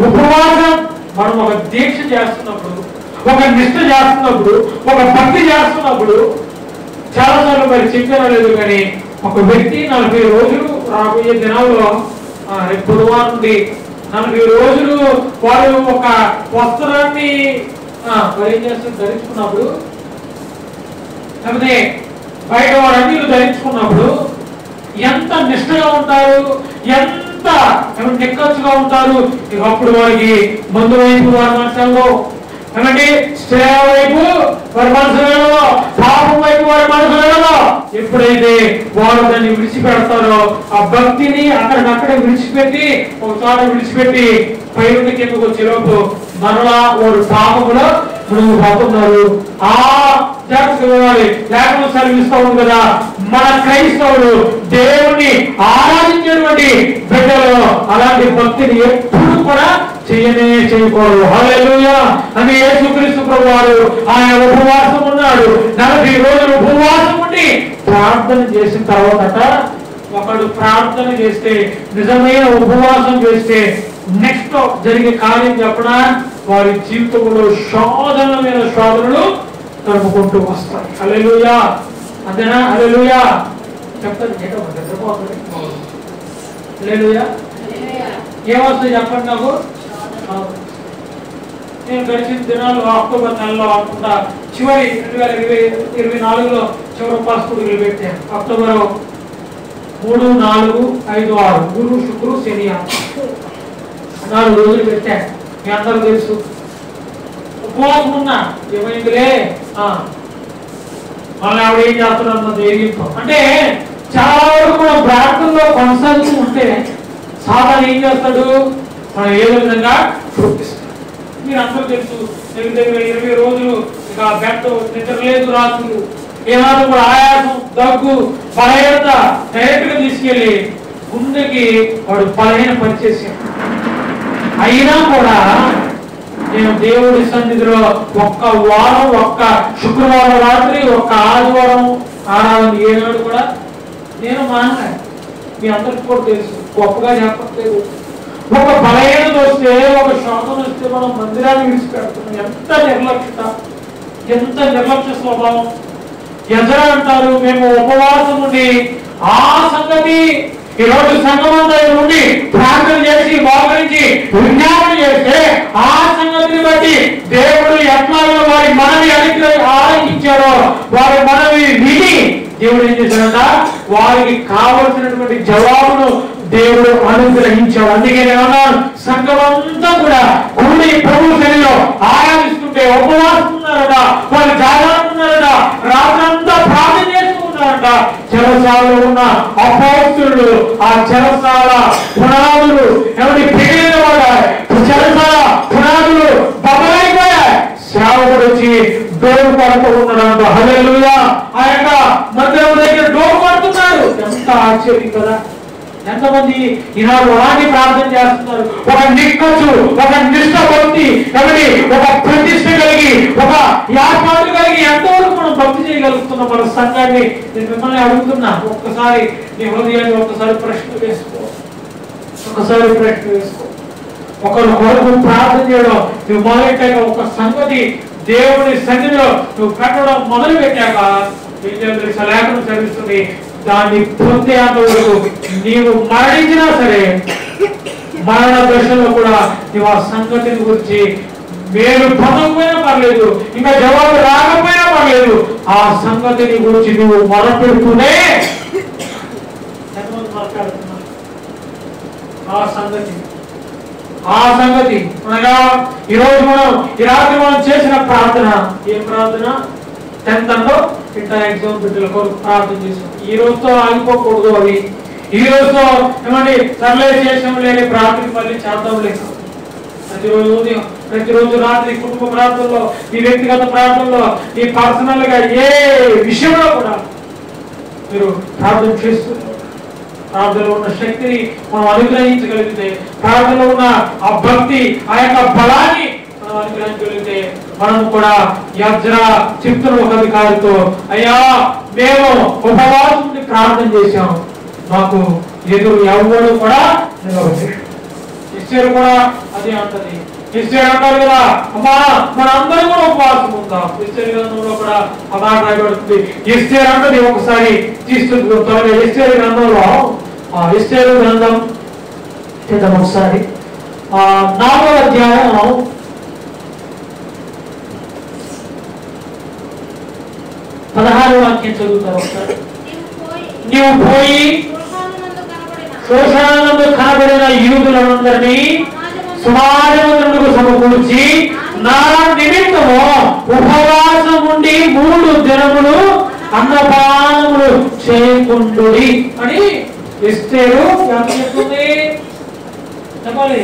A: ఉపవాసం మనం ఒక దీక్ష చేస్తున్నప్పుడు, ఒక నిష్ఠ చేస్తున్నప్పుడు, ఒక భక్తి చేస్తున్నప్పుడు చాలాసార్లు మరి చెప్పారో లేదు కానీ ఒక వ్యక్తి 40 రోజులు రాబోయే దినాల్లో రేపు బుధవారం నుండి 40 రోజులు వారు ఒక వస్త్రాన్ని ఏం చేస్తారు ధరించుకున్నప్పుడు, లేకపోతే బయట వారు అన్ని ధరించుకున్నప్పుడు ఎంత నిష్ఠగా ఉంటారు, ఎంత నిక్కచ్చుగా ఉంటారు. అప్పుడు వారికి మందు వైపు వారి మనసులో, ఏమంటే స్త్రీ వైపు వారి మనసులలో, పాపం వైపు వారి మనసులలో ఎప్పుడైతే వారు దాన్ని విడిచిపెడతారో ఆ భక్తిని అక్కడికక్కడే విడిచిపెట్టి ఒకసారి విడిచిపెట్టి పైరుండి కిందకు వచ్చేలోపు మరలా వారు పాపములో మునిగిపోతున్నారు. ఆ జాగ్రత్తగా లేఖనం సెలవిస్తూ ఉంది కదా, మన క్రైస్తవులు దేవుణ్ణి ఆరాధించేటువంటి బిడ్డలు అలాంటి భక్తిని ఎప్పుడు కూడా చేయకూడదు. హల్లెలూయా. అని యేసుక్రీస్తు ప్రభువారు ఆయన ఉపవాసం ఉన్నాడు. 40 రోజులు ఉపవాసం ఉండి ప్రార్థన చేసిన తర్వాత ఒకడు ప్రార్థన చేస్తే, నిజమైన ఉపవాసం చేస్తే నెక్స్ట్ జరిగే కార్యం చెప్పడా వారి జీవితంలో శోధనల మీద శోధనలు తరుపుకుంటూ వస్తాయి. హల్లెలూయా. అంతేనా? హల్లెలూయా చెప్తాను. హల్లెలూయా. ఏమొస్తుంది చెప్పండి నాకు. నేను గడిచిన దినాలు అక్టోబర్ నెలలో అనుకుంటా చివరి 2024లో చివరి ఉపవాస కూడికలు పెట్టాను. అక్టోబర్ 3, 4, 5, 6 గురు, శుక్రు, శని 4 రోజులు పెట్టాను. మీ అందరూ తెలుసు. ఉపవాసం ఉన్నా ఏమైందిలే మళ్ళీ ఆవిడ ఏం చేస్తున్నా ధైర్యంతో అంటే చాలా వరకు మనం ప్రార్థనలో కొనసాగుతూ ఉంటే సాధారణ ఏం చేస్తాడు, మనం ఏదో విధంగా చూపిస్తాడు. మీరు అందరూ తెలుసు, దగ్గర 20 రోజులు ఇక బెడ్ నిద్ర లేదు, రాత్రులు ఏనాడు కూడా ఆయాసం, దగ్గు, బలహీనత డైరెక్ట్ గా తీసుకెళ్ళి గుండెకి వాడు బలహీన పనిచేసాడు. అయినా కూడా నేను దేవుడి సన్నిధిలో ఒక్క వారం, ఒక్క శుక్రవారం రాత్రి, ఒక్క ఆదివారం ఆరాధన ఏనాడు కూడా నేను మానలే. మీ అందరికి కూడా తెలుసు, గొప్పగా చెప్పట్లేదు. ఒక బలహీనత వస్తే, ఒక శోధన వస్తే మనం మందిరాన్ని విడిచిపెడుతున్నాం. ఎంత నిర్లక్ష్యత, ఎంత నిర్లక్ష్య స్వభావం. ఎజరా అంటారు, మేము ఉపవాసం ఉండి ఆ సంగతి ఈరోజు సంఘమంతా ఉండి ప్రార్థన చేసి మోకరించి విజ్ఞాపన చేస్తే ఆ సంగతిని బట్టి దేవుడు ఎట్లాగో వారి మనవి ఆలోచించారో వారి మనవి విని దేవుడు ఏం చేశాడంట, వారికి కావలసినటువంటి జవాబును దేవుడు అనుగ్రహించాడు. అందుకే నేను అన్నాను, సంఘమంతా కూడా కూడి ప్రభు సన్నిధిలో ఆరాధిస్తుంటే ఉపవాసం ఉన్నారట, వాళ్ళు జాగ్రత్త ఉన్నారట, రాత్రంతా ప్రార్థన చేస్తున్నారట. చెరసాలలో ఉన్న అపోస్తులు ఆ చెరసాల పునాదులు ఎవరి పెరిగిన పడ్డాయి, చెరసాల పునాదులు బబలైపోయాయి. సేవకుడు వచ్చి డోర్ పడుతూ ఉన్నాడంట. హల్లెలూయా. ఆ యొక్క మందిరం దగ్గర డోర్ పడుతున్నాడు. ఎంత ఆశ్చర్యం కదా. ఎంతమంది ఈనాడు అలాంటి ప్రార్థన చేస్తున్నారు. ఒక నిక్కచ్చు, ఒక నిష్ఠ భక్తి ఎవరి, ఒక ప్రతిష్ట కలిగి, ఒక ఏర్పాటు కలిగి ఎంతవరకు మనం భక్తి చేయగలుగుతున్నాం మన సంఘాన్ని? నేను మిమ్మల్ని అడుగుతున్నా, ఒక్కసారి నీ హృదయాన్ని ఒక్కసారి ప్రశ్న వేసుకో. ఒకరి కొరకు ప్రార్థన చేయడం నువ్వు మొదలెట్టాక ఒక సంగతి దేవుని సన్నిధిలో నువ్వు పెట్టడం మొదలు పెట్టాక లేఖనం చదివిస్తుంది, దాన్ని పొందేంత వరకు నీవు మరణించినా సరే మరణ దశలో కూడా నువ్వు ఆ సంగతిని గురించి మేలు పొందకపోయినా పర్లేదు, ఇంకా జవాబు రాకపోయినా పర్లేదు, ఆ సంగతిని గురించి నువ్వు మొదలుపెడుతూనే ఆ సంగతి అనగా ఈరోజు మనం ఈ రాత్రి మనం చేసిన ప్రార్థన ఏం ప్రార్థన? 10th ఇంటర్ ఎగ్జామ్ బిడ్డల కొరకు ప్రార్థన చేసాం. ఈ రోజుతో ఆగిపోకూడదు. అవి ఈ రోజుతో ఏమండి సర్లే చేసాం లేని ప్రార్థన మళ్ళీ చేద్దాం లేదు. ప్రతిరోజు ఉదయం ప్రతిరోజు రాత్రి కుటుంబ ప్రార్థనలో ఈ వ్యక్తిగత ప్రార్థనలో ఈ పర్సనల్ గా ఏ విషయంలో కూడా మీరు ప్రార్థన చేస్తున్నారు. ప్రార్థనలో ఉన్న శక్తిని మనం అనుగ్రహించగలిగితే, ప్రార్థనలో ఉన్న ఆ భక్తి ఆ యొక్క బలాన్ని మనం అనుగ్రహించగలిగితే మనం కూడా యజ్రా చెప్తున్న ఒక అధికారితో, అయ్యా మేము ఉపవాసం నుండి ప్రార్థన చేశాం, మాకు ఎదురు ఎవరు కూడా నిలబడ్డారు. ఇస్రాయేలు కూడా అదే అంటది. ఇస్రాయేలు అంటారు కదా, అమ్మా మనందరం కూడా ఉపవాసం ఉందాం. ఇస్రాయేలు గ్రంథంలో కూడా ఆ మాట రాయబడుతుంది. ఇస్రాయేలు అంటది ఒకసారి తీసుకుంటూ త్వరగా ఇస్రాయేలు గ్రంథంలో ఇస్రాయేలు గ్రంథం చేద్దాం ఒకసారి 4వ అధ్యాయం 16వ వాక్యం చదువుతారు ఒకసారి. నీవు పోయి శోషణనందు కనబడిన యూదులందరినీ సమాజమునకు సమకూర్చి నా నిమిత్తము ఉపవాసం ఉండి 3 దినములు అన్నపానములు చేయకుండుడి అని ఎస్తేరు ఎంత చెప్తుంది? చెప్పాలి,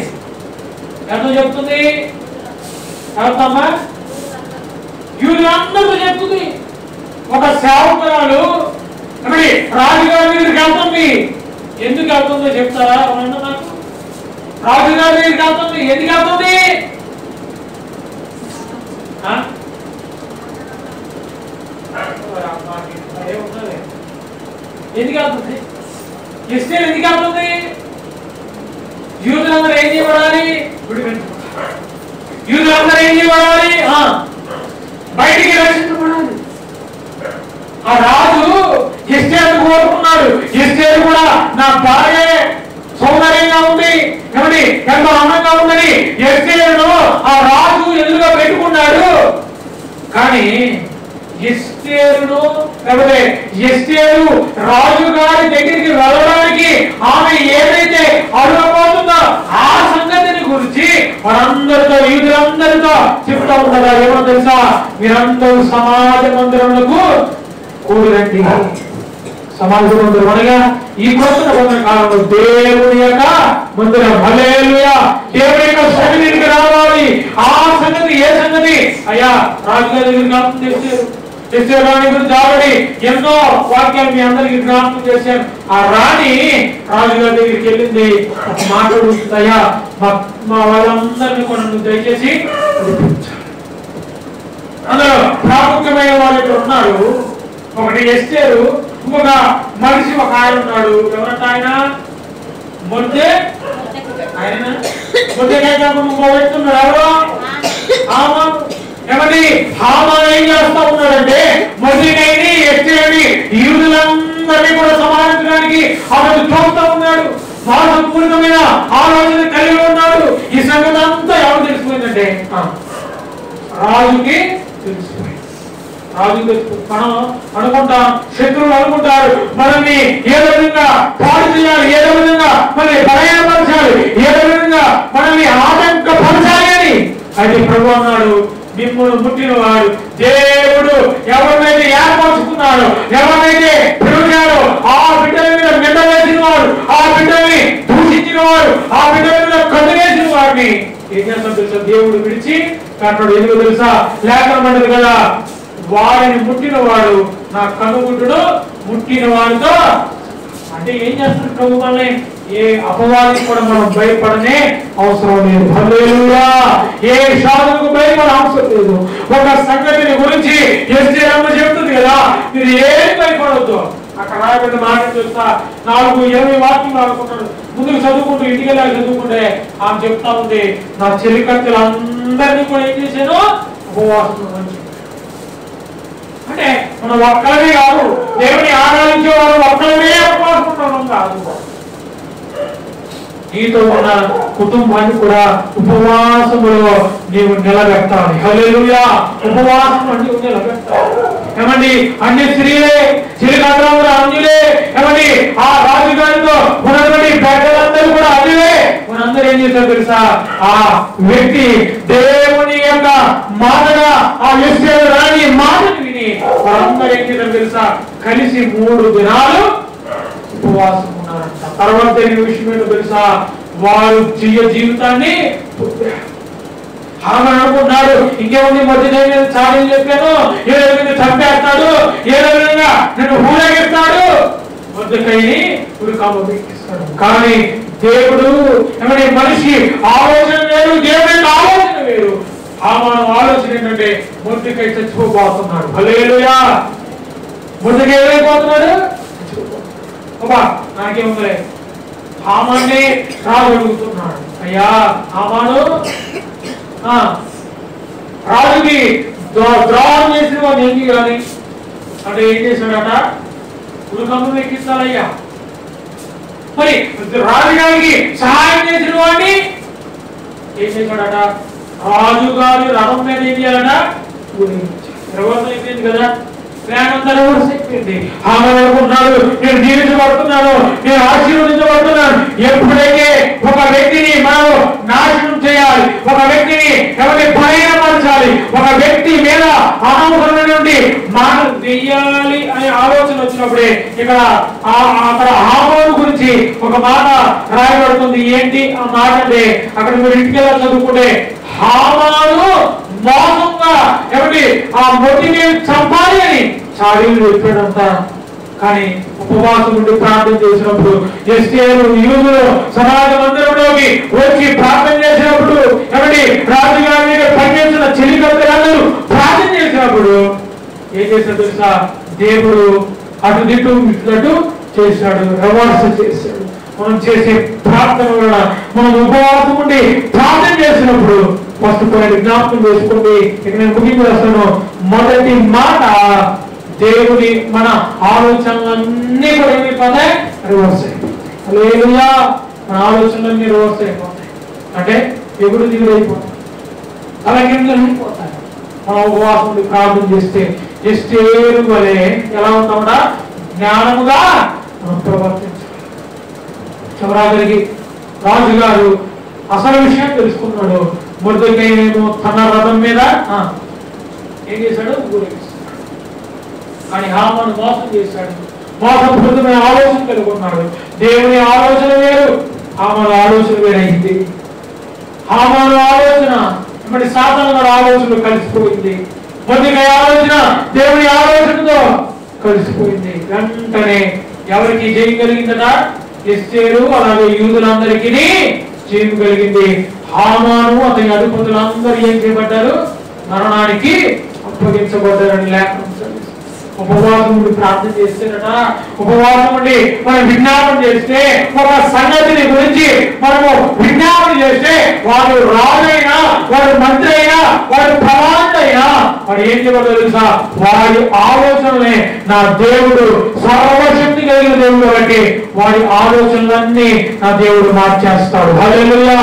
A: ఎంత చెప్తుంది? ఎవరమ్మా? యూదులందరూ చెప్తుంది. ఒక సేవకురాలు రాజుగారి మీదకి వెళ్తుంది. ఎందుకు వెళ్తుందో చెప్తారా? నాకు రాజుగారి మీదకి వెళ్తుంది. ఎందుకు వెళ్తుంది? ఎందుకు వెళ్తుంది? ఇస్తే ఎందుకు వెళ్తుంది? యూదులందరూ ఏం చేయబడాలి? యూదులందరూ ఏం చేయబడాలి? బయటికి రక్షించబడాలి. ఆ రాజు ఎస్తేరు కోరుకున్నాడు. ఎస్తేరు కూడా నా భార్య సౌందర్యంగా ఉంది, ఏమని ఎంతో అందంగా ఉందని ఎస్తేరును ఆ రాజు ఎదురుగా పెట్టుకున్నాడు. కానీ ఎస్తేరును లేకపోతే ఎస్తేరు రాజు గారి దగ్గరికి వెళ్ళడానికి ఆమె ఏదైతే అడగబోతుందో ఆ సంగతిని గురించి వారందరితో యూదులందరితో చెప్తా ఉండగా ఏమో తెలుసా? మీరందరూ సమాజ మందిరములకు కూడిరండి. సమాజ మందిరం అనగా ఈ కొత్త కాలంలో దేవుని యొక్క మందిరం. హల్లెలూయా! దేవుని యొక్క సన్నిధికి రావాలి. ఆ సంగతి ఏ సంగతి? అయ్యా రాజుగారి దగ్గర జ్ఞాపకం చేశారు. రాణి గురించి ఆల్రెడీ ఎన్నో వాక్యాలు మీ అందరికి జ్ఞాపకం చేశాను. ఆ రాణి రాజుగారి దగ్గరికి వెళ్ళింది. ఒక మాట అడుగుతుంది, అయ్యా మా వాళ్ళందరినీ కూడా నువ్వు దయచేసి అందులో ప్రాముఖ్యమైన వాళ్ళు ఇక్కడ ఉన్నారు. ఒకటి ఎస్తేరు, ఇంకొక మనిషి ఒక ఆయన ఉన్నాడు. ఎవరంటే ఆయన మొద్దే ఆయన మొద్దేకాయ ఇంకో వ్యక్తి ఉన్నాడు. ఎవరు? హామాను. ఏమండి హామాను ఏం చేస్తా ఉన్నాడంటే మొద్దేకాయని ఎస్తేరుని యూదులందరినీ కూడా సమాలించడానికి అతను చూస్తూ ఉన్నాడు. మోసపూరితమైన ఆలోచన కలిగి ఉన్నాడు. ఈ సంగతి అంతా ఎవరు తెలిసిపోయిందంటే రాజుకి తెలిసిపోయింది. రాజు మనం అనుకుంటాం, శత్రువులు అనుకుంటారు మనల్ని ఏదో విధంగా పాడు చేయాలి, ఏదో విధంగా మనల్ని బలహీనపరచాలి, ఏదో విధంగా మనల్ని ఆటంకపరచాలి అని. అయితే ప్రభు అన్నాడు, మిమ్మల్ని ముట్టిన వాడు దేవుడు ఎవరినైతే ఏర్పరచుకున్నాడో, ఎవరినైతే పిలిచాడో ఆ బిడ్డల మీద మిండ వేసిన వాడు, ఆ బిడ్డల్ని దూషించిన వాడు, ఆ బిడ్డల మీద కన్నువేసిన వాడిని ఏం చేస్తాం తెలుసా? దేవుడు విడిచి కట్టడు. ఎందుకు తెలుసా? లేఖనం అంటది కదా, వాడిని ముట్టిన వాడు నా కనుగుడ్డును ముట్టిన వాడితో. అంటే ఏం చేస్తాడు ప్రభు? మనల్ని ఏ అపవాదికి కూడా మనం భయపడనే అవసరం లేదు. హల్లెలూయా! ఏ సాధనకు భయపడ అవసరం లేదు. ఒక సంగతిని గురించి ఎస్తేరమ్మ చెప్తుంది కదా, మీరు ఏం భయపడవద్దు. అక్కడ అక్కడ రాబడిన మాట చూస్తా 4:20 వాక్యం అనుకుంటాడు. ముందుకు చదువుకుంటూ ఇంటికి వెళ్ళాలి చదువుకుంటే ఆమె చెప్తా ఉంది, నా చెలికత్తెలందరినీ కూడా ఏం చేశాను, ఉపవాసం అంటే మనం ఒక్కలమే కాదు, దేవుని ఆరాధించే వారు ఒక్కలమే ఉపవాసం ఉండడం కాదు, నీతో ఉన్న కుటుంబాన్ని కూడా ఉపవాసములో నీవు నిలబెట్టాలి. హల్లెలూయా. ఉపవాసం అంటే నిలబెట్టాలి. ఏమండి అన్ని స్త్రీలే, చిరుకథలు అన్యులే, ఏమండి ఆ రాజుగారితో ఉన్నటువంటి పెద్దలందరూ కూడా అన్యులే. మనందరూ ఏం చేశారు తెలుసా, ఆ వ్యక్తి దేవుని యొక్క మాటగా ఆ ఎస్తేరు రాణి మాటను విని వారందరూ ఏం చేశారు తెలుసా, కలిసి 3 దినాలు ఉపవాసం ఉన్నారంట. తర్వాత తెలియని విషయం ఏంటో తెలుసా, వారు జీవితాన్ని ఆమె అనుకుంటున్నాడు ఇంకేముంది, మధ్య చాలని చెప్పాను, ఏ విధంగా చంపేస్తాడు, ఏ విధంగా నన్ను ఊరేగిస్తాడు, మధ్యకైని ఉరికామపిస్తాడు. కానీ దేవుడు ఏమంటే మనిషి ఆలోచన వేరు, దేవుడి ఆలోచన వేరు. మన ఆలోచన ఏంటంటే మొద్దుకై చచ్చిపోతున్నాడు. హల్లెలూయా. మొద్దుకై ఏమైపోతున్నాడు, అబ్బా నాకేముందిలే. హామాన్ని రాగలుగుతున్నాడు. అయ్యా హామాను రాజుకి ద్రోహం చేసిన వాడిని ఏం చేయాలి అంటే ఏం చేశాడట, ఉరుకమ్మ ఎక్కిస్తాడయ్యా. మరి రాజుగారికి సహాయం చేసిన వాడిని ఏం చేశాడట, రాజుగారి రథం మీద ఏం చేయాలట, రివర్స్ అయిపోయింది కదా, అయిపోయింది. ఆమె అనుకుంటున్నాడు నేను దీవించబడుతున్నాను, నేను ఆశీర్వదించబడుతున్నాను. ఎప్పుడైతే ఒక వ్యక్తిని మనం నాశనం చేయాలి, ఒక వ్యక్తిని ఎవరి బలహీనపరచాలి, ఒక వ్యక్తి మీద అనవసరం నుండి మనం వెయ్యాలి అనే ఆలోచన వచ్చినప్పుడే ఇక్కడ అక్కడ హామాను గురించి ఒక మాట రాయబడుతుంది. ఏంటి ఆ మాట అంటే, అక్కడ మీరు ఇంటికి చదువుకుంటే హామాను మోసంగా ఎవరి ఆ మొట్టిని చంపాలి అని చాడీలు చెప్పాడంట. కానీ ఉపవాసం నుండి ప్రార్థన చేసినప్పుడు ఎస్తేరు యూదులు సమాజ మందిరంలోకి వచ్చి ప్రార్థన చేసినప్పుడు ఎవరి రాజుగారి మీద పనిచేసిన చెలికత్తెలందరూ ప్రార్థన చేసినప్పుడు ఏం చేశాడు తెలుసా, దేవుడు అటు దిట్టు ఇట్లట్టు చేశాడు, రివర్స్ చేశాడు. మనం చేసే ప్రార్థన వల్ల మనం ఉపవాసం ఉండి ప్రార్థన చేసినప్పుడు ఫస్ట్ పాయింట్ జ్ఞాపకం చేసుకోండి. ఇక నేను ముగింపు చేస్తాను. మొదటి మాట, దేవుని మన ఆలోచనలన్నీ కూడా ఏమైపోతాయి, రివర్స్ అయిపోతాయి. హల్లెలూయా. మన ఆలోచనలన్నీ రివర్స్ అయిపోతాయి అంటే ఎగుడు దిగుడు అయిపోతాయి, అలాగే అయిపోతాయి. మనం ఉపవాసం ఉండి ప్రార్థన చేస్తే ఎస్తేరు వలె ఎలా ఉంటామా, జ్ఞానముగా మనం ప్రవర్తించాలి. చివరాఖరికి రాజుగారు అసలు విషయం తెలుసుకున్నాడు. మొర్దెకైనేమో తన రథం మీద ఏం చేశాడు, ఊరేగిస్తాడు. కానీ హామాను మోసం చేశాడు, మోసపూరితమైన ఆలోచన కలుగున్నాడు. దేవుని ఆలోచన వేరు, హామాను ఆలోచన వేరైంది. హామాను ఆలోచన మరి సాతాను ఆలోచనలు కలిసిపోయింది. మొర్దెకై ఆలోచన దేవుని ఆలోచనతో కలిసిపోయింది. వెంటనే ఎవరికి జయం కలిగిందట, ఎస్తేరు అలాగే యూదులందరికీ జయం కలిగింది. హామాను అతని అధిపతులందరూ ఏం చేయబడ్డారు, మరణానికి అప్పగించబడ్డారని లేఖనం. ఉపవాసం ఉండి ప్రార్థన చేస్తేనట, ఉపవాసం ఉండి మనం విజ్ఞాపన చేస్తే, ఒక సంగతిని గురించి మనము విజ్ఞాపన చేస్తే, వాడు రాజైనా వాడు మంత్రి అయినా వాడు ప్రధాని అయినా వాడు ఏం చేయబడ్డారు తెలుసా, వాడి ఆలోచనలే నా దేవుడు సర్వశక్తి కలిగిన దేవుడు కాబట్టి వాడి ఆలోచనలన్నీ నా దేవుడు మార్చేస్తాడు. హల్లెలూయా.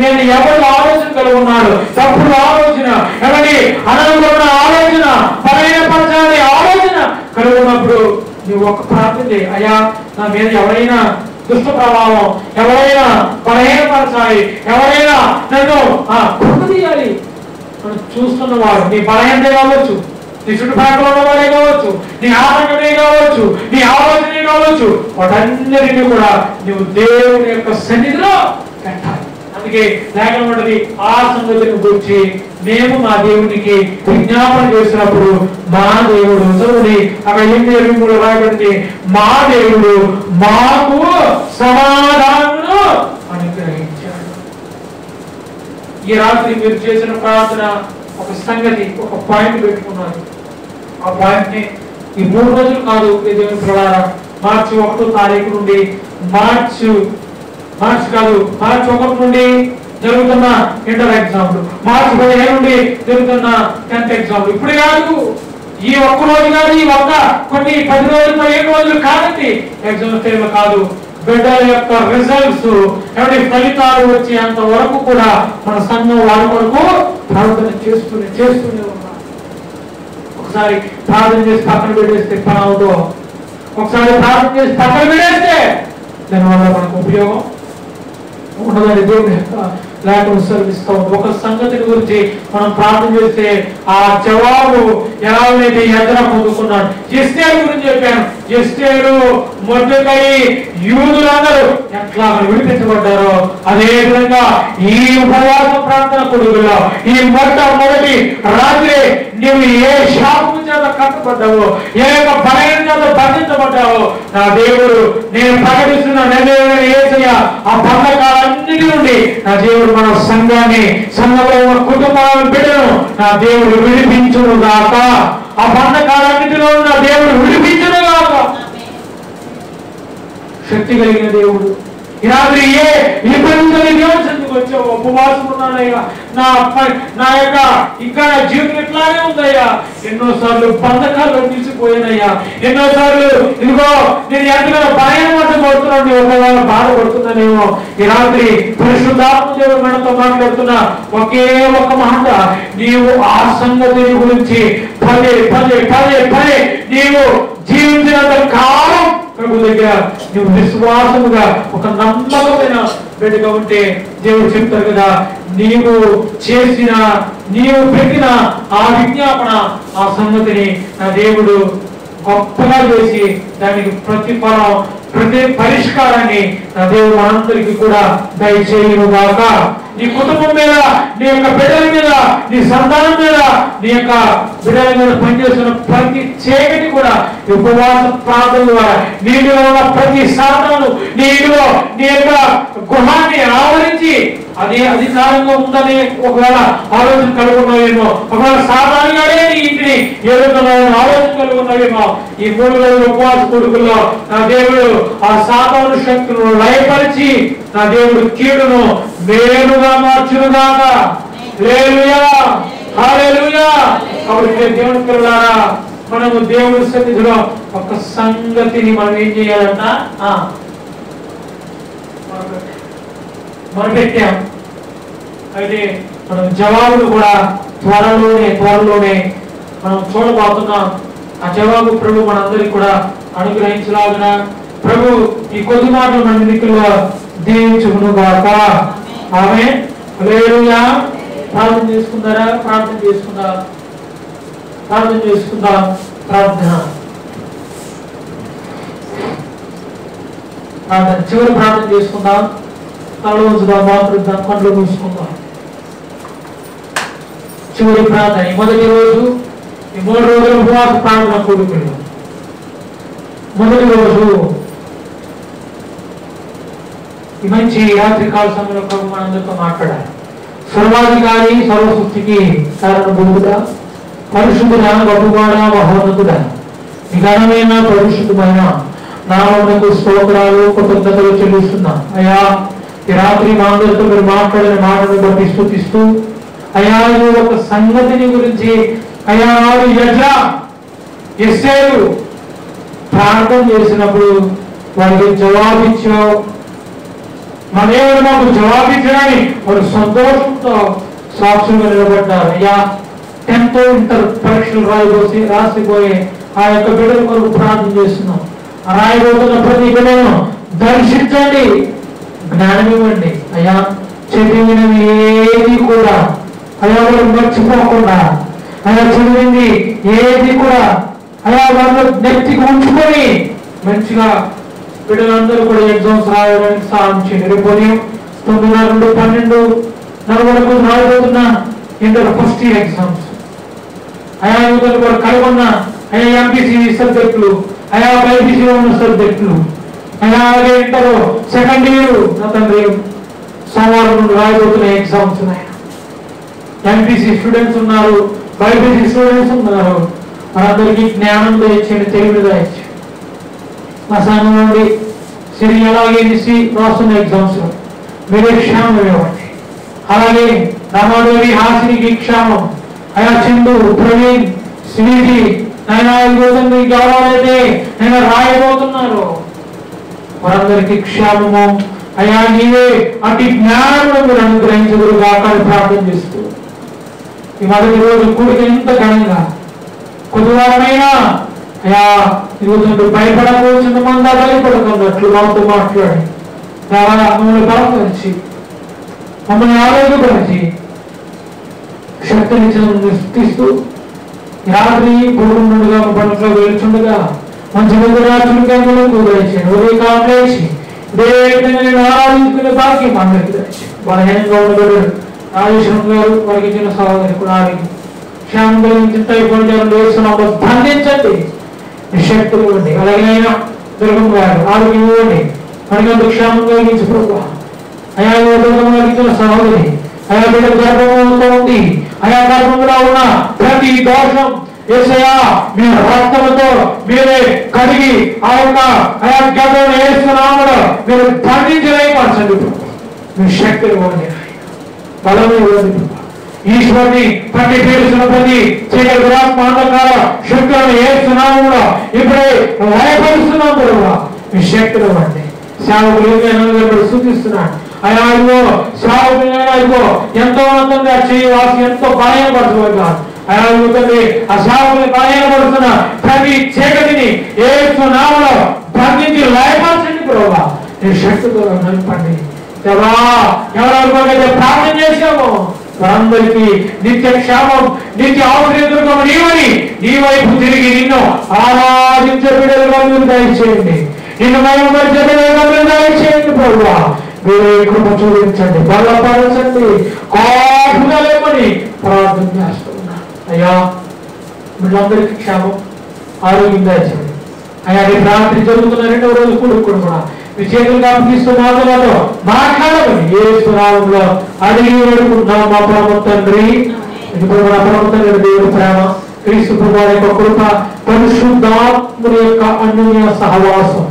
A: నేను ఎవరి ఆలోచన కలిగి ఉన్నాడు, తప్పుడు ఆలోచన, ఎవరి అనుకూలమైన ఆలోచన, బలహీనపరచాలి ఆలోచన కలిగి ఉన్నప్పుడు నువ్వు ఒక ప్రార్థన చేయి, అయ్యా నా మీద ఎవరైనా దుష్ట ప్రభావం, ఎవరైనా బలహీనపరచాలి, ఎవరైనా నన్ను కృపదీయాలి మనం చూస్తున్నవాడు, నీ బలహీనత కావచ్చు, నీ చుట్టుపక్కల ఉన్నవాడే కావచ్చు, నీ ఆటంకమే కావచ్చు, నీ ఆలోచనే కావచ్చు, వాటన్నిటినీ కూడా నువ్వు దేవుని యొక్క సన్నిధిలో పెట్టాలి. అందుకే లేఖనం ఉన్నది, ఆ సంగతిని గురించి మేము మా దేవునికి విజ్ఞాపన చేసినప్పుడు మా దేవుడు చదువుని అక్కడ 8:23 రాయబడింది, మా దేవుడు మాకు సమాధానమును అనుగ్రహించాడు. ఈ రాత్రి మీరు చేసిన ప్రార్థన ఒక సంగతి, ఒక పాయింట్ పెట్టుకున్నారు. ఆ పాయింట్ ని ఈ 3 రోజులు కాదు దేవుని ప్రకారం మార్చి 1వ తారీఖు నుండి మార్చి 1 నుండి జరుగుతున్న ఇంటర్ ఎగ్జామ్లు, మార్చి 15 నుండి జరుగుతున్న 10th ఎగ్జామ్లు. ఇప్పుడు కాదు, ఈ ఒక్క రోజు కాదు, ఈ ఒక్క కొన్ని 10 రోజులు 15 రోజులు కాదండి ఎగ్జామ్ టైంలో కాదు. బిడ్డల యొక్క రిజల్ట్స్ ఫలితాలు వచ్చేంత వరకు కూడా మన సంఘం వారి వరకు ప్రార్థన చేస్తూనే ఉన్నాం. ఒకసారి ప్రార్థన చేసి పక్కన పెట్టేస్తే పని అవుతో, ఒకసారి ప్రార్థన చేసి పక్కన పెట్టేస్తే దానివల్ల మనకు ఉపయోగం ఉన్నదని దేవుని యొక్క లేఖను సెలవిస్తూ ఉంది. ఒక సంగతిని గురించి మనం ప్రార్థన చేస్తే ఆ జవాబు ఎలాగైతే ఎదుర పొందుకున్నాడు. ఎస్తేరు గురించి చెప్పాను. ఎస్తేరు, మొర్దెకై, యూదులందరూ ఎట్లా విడిపించబడ్డారో అదే విధంగా ఈ ఉపవాస ప్రార్థన కొడుకులో ఈ మొట్టమొదటి రాత్రి నీవు ఏ శాపము చేత కట్టబడ్డావో, ఏ యొక్క భయం చేత బంధించబడ్డావో, నా దేవుడు నేను ప్రకటిస్తున్న యేసయ్య ఆ బంధకాలన్నిటి నుండి నా దేవుడు మన సంఘాన్ని, సంఘంలో ఉన్న కుటుంబాలను, బిడ్డను నా దేవుడు విడిపించును గాక. ఆ బంధకాలన్నిటిలో నా దేవుడు విడిపించును గాక. శక్తి కలిగిన దేవుడు. ఈ రాత్రి ఏ ఇబ్బంది వచ్చావు, ఉపవాసం ఉన్నానయ్యా, నా యొక్క ఇంకా నా జీవితం ఇట్లానే ఉందయ్యా, ఎన్నోసార్లు బంధకాల్లో తీసిపోయానయ్యా, ఎన్నోసార్లు ఇదిగో నేను ఎంతగానో భయం పడుతున్నాను, ఒకవేళ బాధపడుతున్నానేమో. ఈ రాత్రి పరిశుద్ధాత్మ దేవుడు మనతో మాట్లాడుతున్నా ఒకే ఒక మాట, నీవు ఆ సంగతి గురించి పదే పదే పదే పదే నీవు జీవించినంత కాలం ప్రభు దగ్గర నువ్వు విశ్వాసముగా ఒక నమ్మకమైన బిడ్డగా ఉంటే దేవుడు చెప్తారు కదా, నీవు చేసిన నీవు పెట్టిన ఆ విజ్ఞాపన ఆ సంగతిని నా దేవుడు గొప్పగా చేసి దానికి ప్రతిఫలం ప్రతి పరిష్కారాన్ని నా దేవుడు మనందరికీ కూడా దయచేయును గాక. నీ కుటుంబం మీద, నీ యొక్క బిడ్డల మీద, నీ సంతానం మీద, నీ యొక్క బిడ్డల మీద పనిచేస్తున్న ప్రతి చీకటి కూడా ఉపవాస ప్రార్థన ద్వారా నీలో ఉన్న ప్రతి సాధనను నీలో నీ యొక్క గృహాన్ని ఆవరించి అది అధికారంగా ఉందని ఒకవేళ ఆలోచన కలుగున్నావేమో, ఒకవేళ సాధారణంగానే నీ ఇంటిని ఎదుర్కొన్నాయని ఆలోచన కలుగున్నావేమో. ఈ 3 రోజుల ఉపవాస కొడుకుల్లో నా దేవుడు ఆ సాధారణ శక్తులను లయపరిచి నా దేవుడు కీడును మేలుగా మార్చునుగాక. హల్లెలూయా, హల్లెలూయా. కాబట్టి దేవుని పిల్లలారా, మనము దేవుని సన్నిధిలో ఒక సంగతిని మనం ఏం చేయాలంట, మనం పెట్టాం. అయితే మనం జవాబులు కూడా త్వరలోనే మనం చూడబోతున్నాం. ఆ జవాబు ప్రభు మనందరికీ కూడా అనుగ్రహించలాగిన ప్రభు ఈ కొద్ది మాటలు మన ఎన్నికల్లో దీవించును గాక. ఆమేన్. హల్లెలూయా. ప్రార్థన చేసుకుందారా? ప్రార్థన చేసుకుందాం. చివరి ప్రార్థన చేసుకుందాం. కళ్ళు ఉంచుదాం, మాట్లాడుదాం, కళ్ళు మూసుకుందాం. చివరి ప్రార్థన. ఈ మొదటి రోజు, ఈ 3 రోజుల ఉపవాస ప్రార్థన కూడుకులు. మొదటి రోజు ఈ మంచి రాత్రికాల సమయంలో ప్రభు మనందరితో మాట్లాడాలి. సర్వాధికారి, సర్వసృష్టికి కారణభూతుడా, పరిశుద్ధుడా, గొప్పవాడా, మహోన్నతుడా, ఈ ఘనమైన పరిశుద్ధమైన నామమునకు స్తోత్రాలు, కృతజ్ఞతలు చెల్లిస్తున్నాం. అయ్యా, ఈ రాత్రి మా అందరితో మీరు మాట్లాడిన మాటను బట్టి స్తుతిస్తూ, అయ్యా ఈ ఒక సంగతిని గురించి అయ్యా ఎస్సేలు ప్రార్థన చేసినప్పుడు వారికి జవాబిచ్చావు. మా దేవుడు మాకు జవాబిచ్చాడని వారు సంతోషంతో సాక్షులుగా నిలబడ్డారు. అయ్యా 10th ఇంటర్ పరీక్షలు రాసిపోయే ఆ యొక్క బిడ్డల కొరకు ప్రార్థన చేస్తున్నాం. రాయబోతున్న ప్రతి బిడ్డను దర్శించండి, జ్ఞానం ఇవ్వండి. అయ్యా చదివినవి ఏది కూడా అయ్యా వారు మర్చిపోకుండా, అయ్యా చదివింది ఏది కూడా అయ్యా వాళ్ళు నెత్తికి ఉంచుకొని మంచిగా బిడ్డలందరూ కూడా ఎగ్జామ్స్ రాయడానికి సహాయం చేయండి. రేపు ఉదయం 9:30 నుండి 12:30 వరకు రాయబోతున్న ఇంటర్ ఫస్ట్ ఇయర్ ఎగ్జామ్స్ అయా యువతలు కూడా కనుగొన్న అయా ఎంపీసీ సబ్జెక్టులు, అయా బైపీసీ ఉన్న సబ్జెక్టులు, అయా అలాగే ఇంటర్ సెకండ్ ఇయర్ నా తండ్రి సోమవారం నుండి రాయబోతున్న ఎగ్జామ్స్ ఉన్నాయి. ఎంపీసీ స్టూడెంట్స్ ఉన్నారు, బైపీసీ స్టూడెంట్స్ ఉన్నారు. మనందరికీ జ్ఞానం దయచేయండి, తెలివి దయచేయండి. మా సంఘం నుండి సిరి అలాగే రాస్తున్న ఎగ్జామ్స్ మీరే క్షేమం ఇవ్వండి. అలాగే రామాదేవి హాసినికి క్షేమం, అయా చందు, ప్రవీణ్, స్వీటి ఆయన ఎవరైతే నేను రాయబోతున్నారు వారందరికీ క్షేమము అయా నీవే అటు జ్ఞానం మీరు అనుగ్రహించదురుగా ప్రార్థన చేస్తూ ఈ మొదటి రోజు కూడిక ఎంత ఘనంగా కొద్దివారమైనా అయా ఇదిగో భయపడకు, చిన్నమందా భయపడుతున్నట్లు మాతో మాట్లాడి మమ్మల్ని బలపరిచి మమ్మల్ని ఆరోగ్యపరిచి శక్తిని స్థిస్తూ రాత్రి పొడుగుండగా పనుట్లో వెళ్తుండగా మంచి రాత్రులు కూర్చొని ఉదయకాలం లేచి నేను ఆరాధించుకునే భాగ్యం అందరికీ తెచ్చి బలహీనంగా ఉండగలడు రాజేశ్వరం గారు వారికి ఇచ్చిన సహోదరి కూడా క్షేమం కలిగించారు బంధించండి, నిశక్తులు ఇవ్వండి. అలాగే అయినా దుర్గం గారు ఆరోగ్యం ఇవ్వండి, మనకంత క్షేమం కలిగించు. అయా దుర్గం కలిగించిన సహోదరి అయా బిడ్డ గర్భంతో ఉంది, అయా గర్భంలో ఉన్న ప్రతి దోషం యేసయ్యా మీ రక్తముతో మీరే కడిగి ఆ యొక్క అయా గర్భం వేస్తున్నామో మీరు బంధించలేపరచండి. మీ శక్తులు ఇవ్వండి, బలము ఇవ్వండి. ఈశ్వరుని పట్టి పీడుస్తున్న ప్రతి చీకటి దురాత్మ అంధకార శక్తులను వేస్తున్నాము ఇప్పుడే భయపరుస్తున్నాం కూడా మీ శక్తులు ఇవ్వండి. సేవకులు సూచిస్తున్నాడు అయా ఇదిగో సేవకులైనా ఇదిగో ఎంతో మంది చేయవాసి ఎంతో బలహీనపరచబడ్డా అయా ఇవ్వండి. ఆ సేవకుని బలహీనపడుతున్న ప్రతి చీకటిని ఏసునామములో బంధించి లయపరచండి ప్రభా, నీ శక్తితో నడిపండి. ఎవరెవరికైతే ప్రార్థన చేశామో వారందరికీ నిత్య క్షేమం నిత్య ఆశ్రయం నీవని నీ వైపు తిరిగి నిన్ను ఆరాధించే బిడ్డలుగా మీరు దయచేయండి, నిన్ను మహిమపరిచే బిడ్డలుగా మీరు దయచేయండి ప్రభువా. మీరే కృప చూపించండి, బలపరచండి, కాపుగా లేమని ప్రార్థన చేస్తున్నా. అయ్యా వీళ్ళందరికీ క్షేమం ఆరోగ్యం దయచేయండి. అయ్యా రేపు రాత్రి జరుగుతున్న 2వ రోజు కూడా మీ చేతులు అప్పగిస్తూ మాటలతో మాట్లాడమని యేసు నామములో అడిగి వేడుకుంటున్నాం మా పరమ తండ్రి. ఇప్పుడు మన పరమ తండ్రి దేవుడి ప్రేమ, క్రీస్తు ప్రభువు యొక్క కృప, పరిశుద్ధాత్ముని యొక్క అన్యోన్య సహవాసం,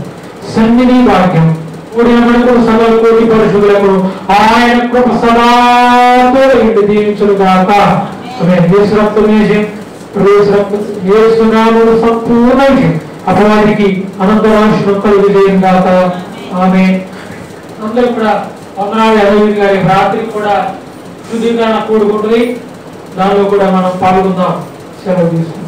A: సన్నిధి భాగ్యం కూడిన మనకు సకల కోటి పరిశుద్ధులకు ఆయన కృప సదాతో దీవించును గాక. యేసు రక్తం యేసు నామములో సంపూర్ణ అపవాదికి అనంత రాశి కలుగు గాక. ఆమె అందరూ కూడా వందనాలు. అరవింద్ గారి రాత్రి కూడా శుద్ధీకరణ కూడుకుంటుంది, దానిలో కూడా మనం పాల్గొందాం. సెలవు తీసుకుంటాం.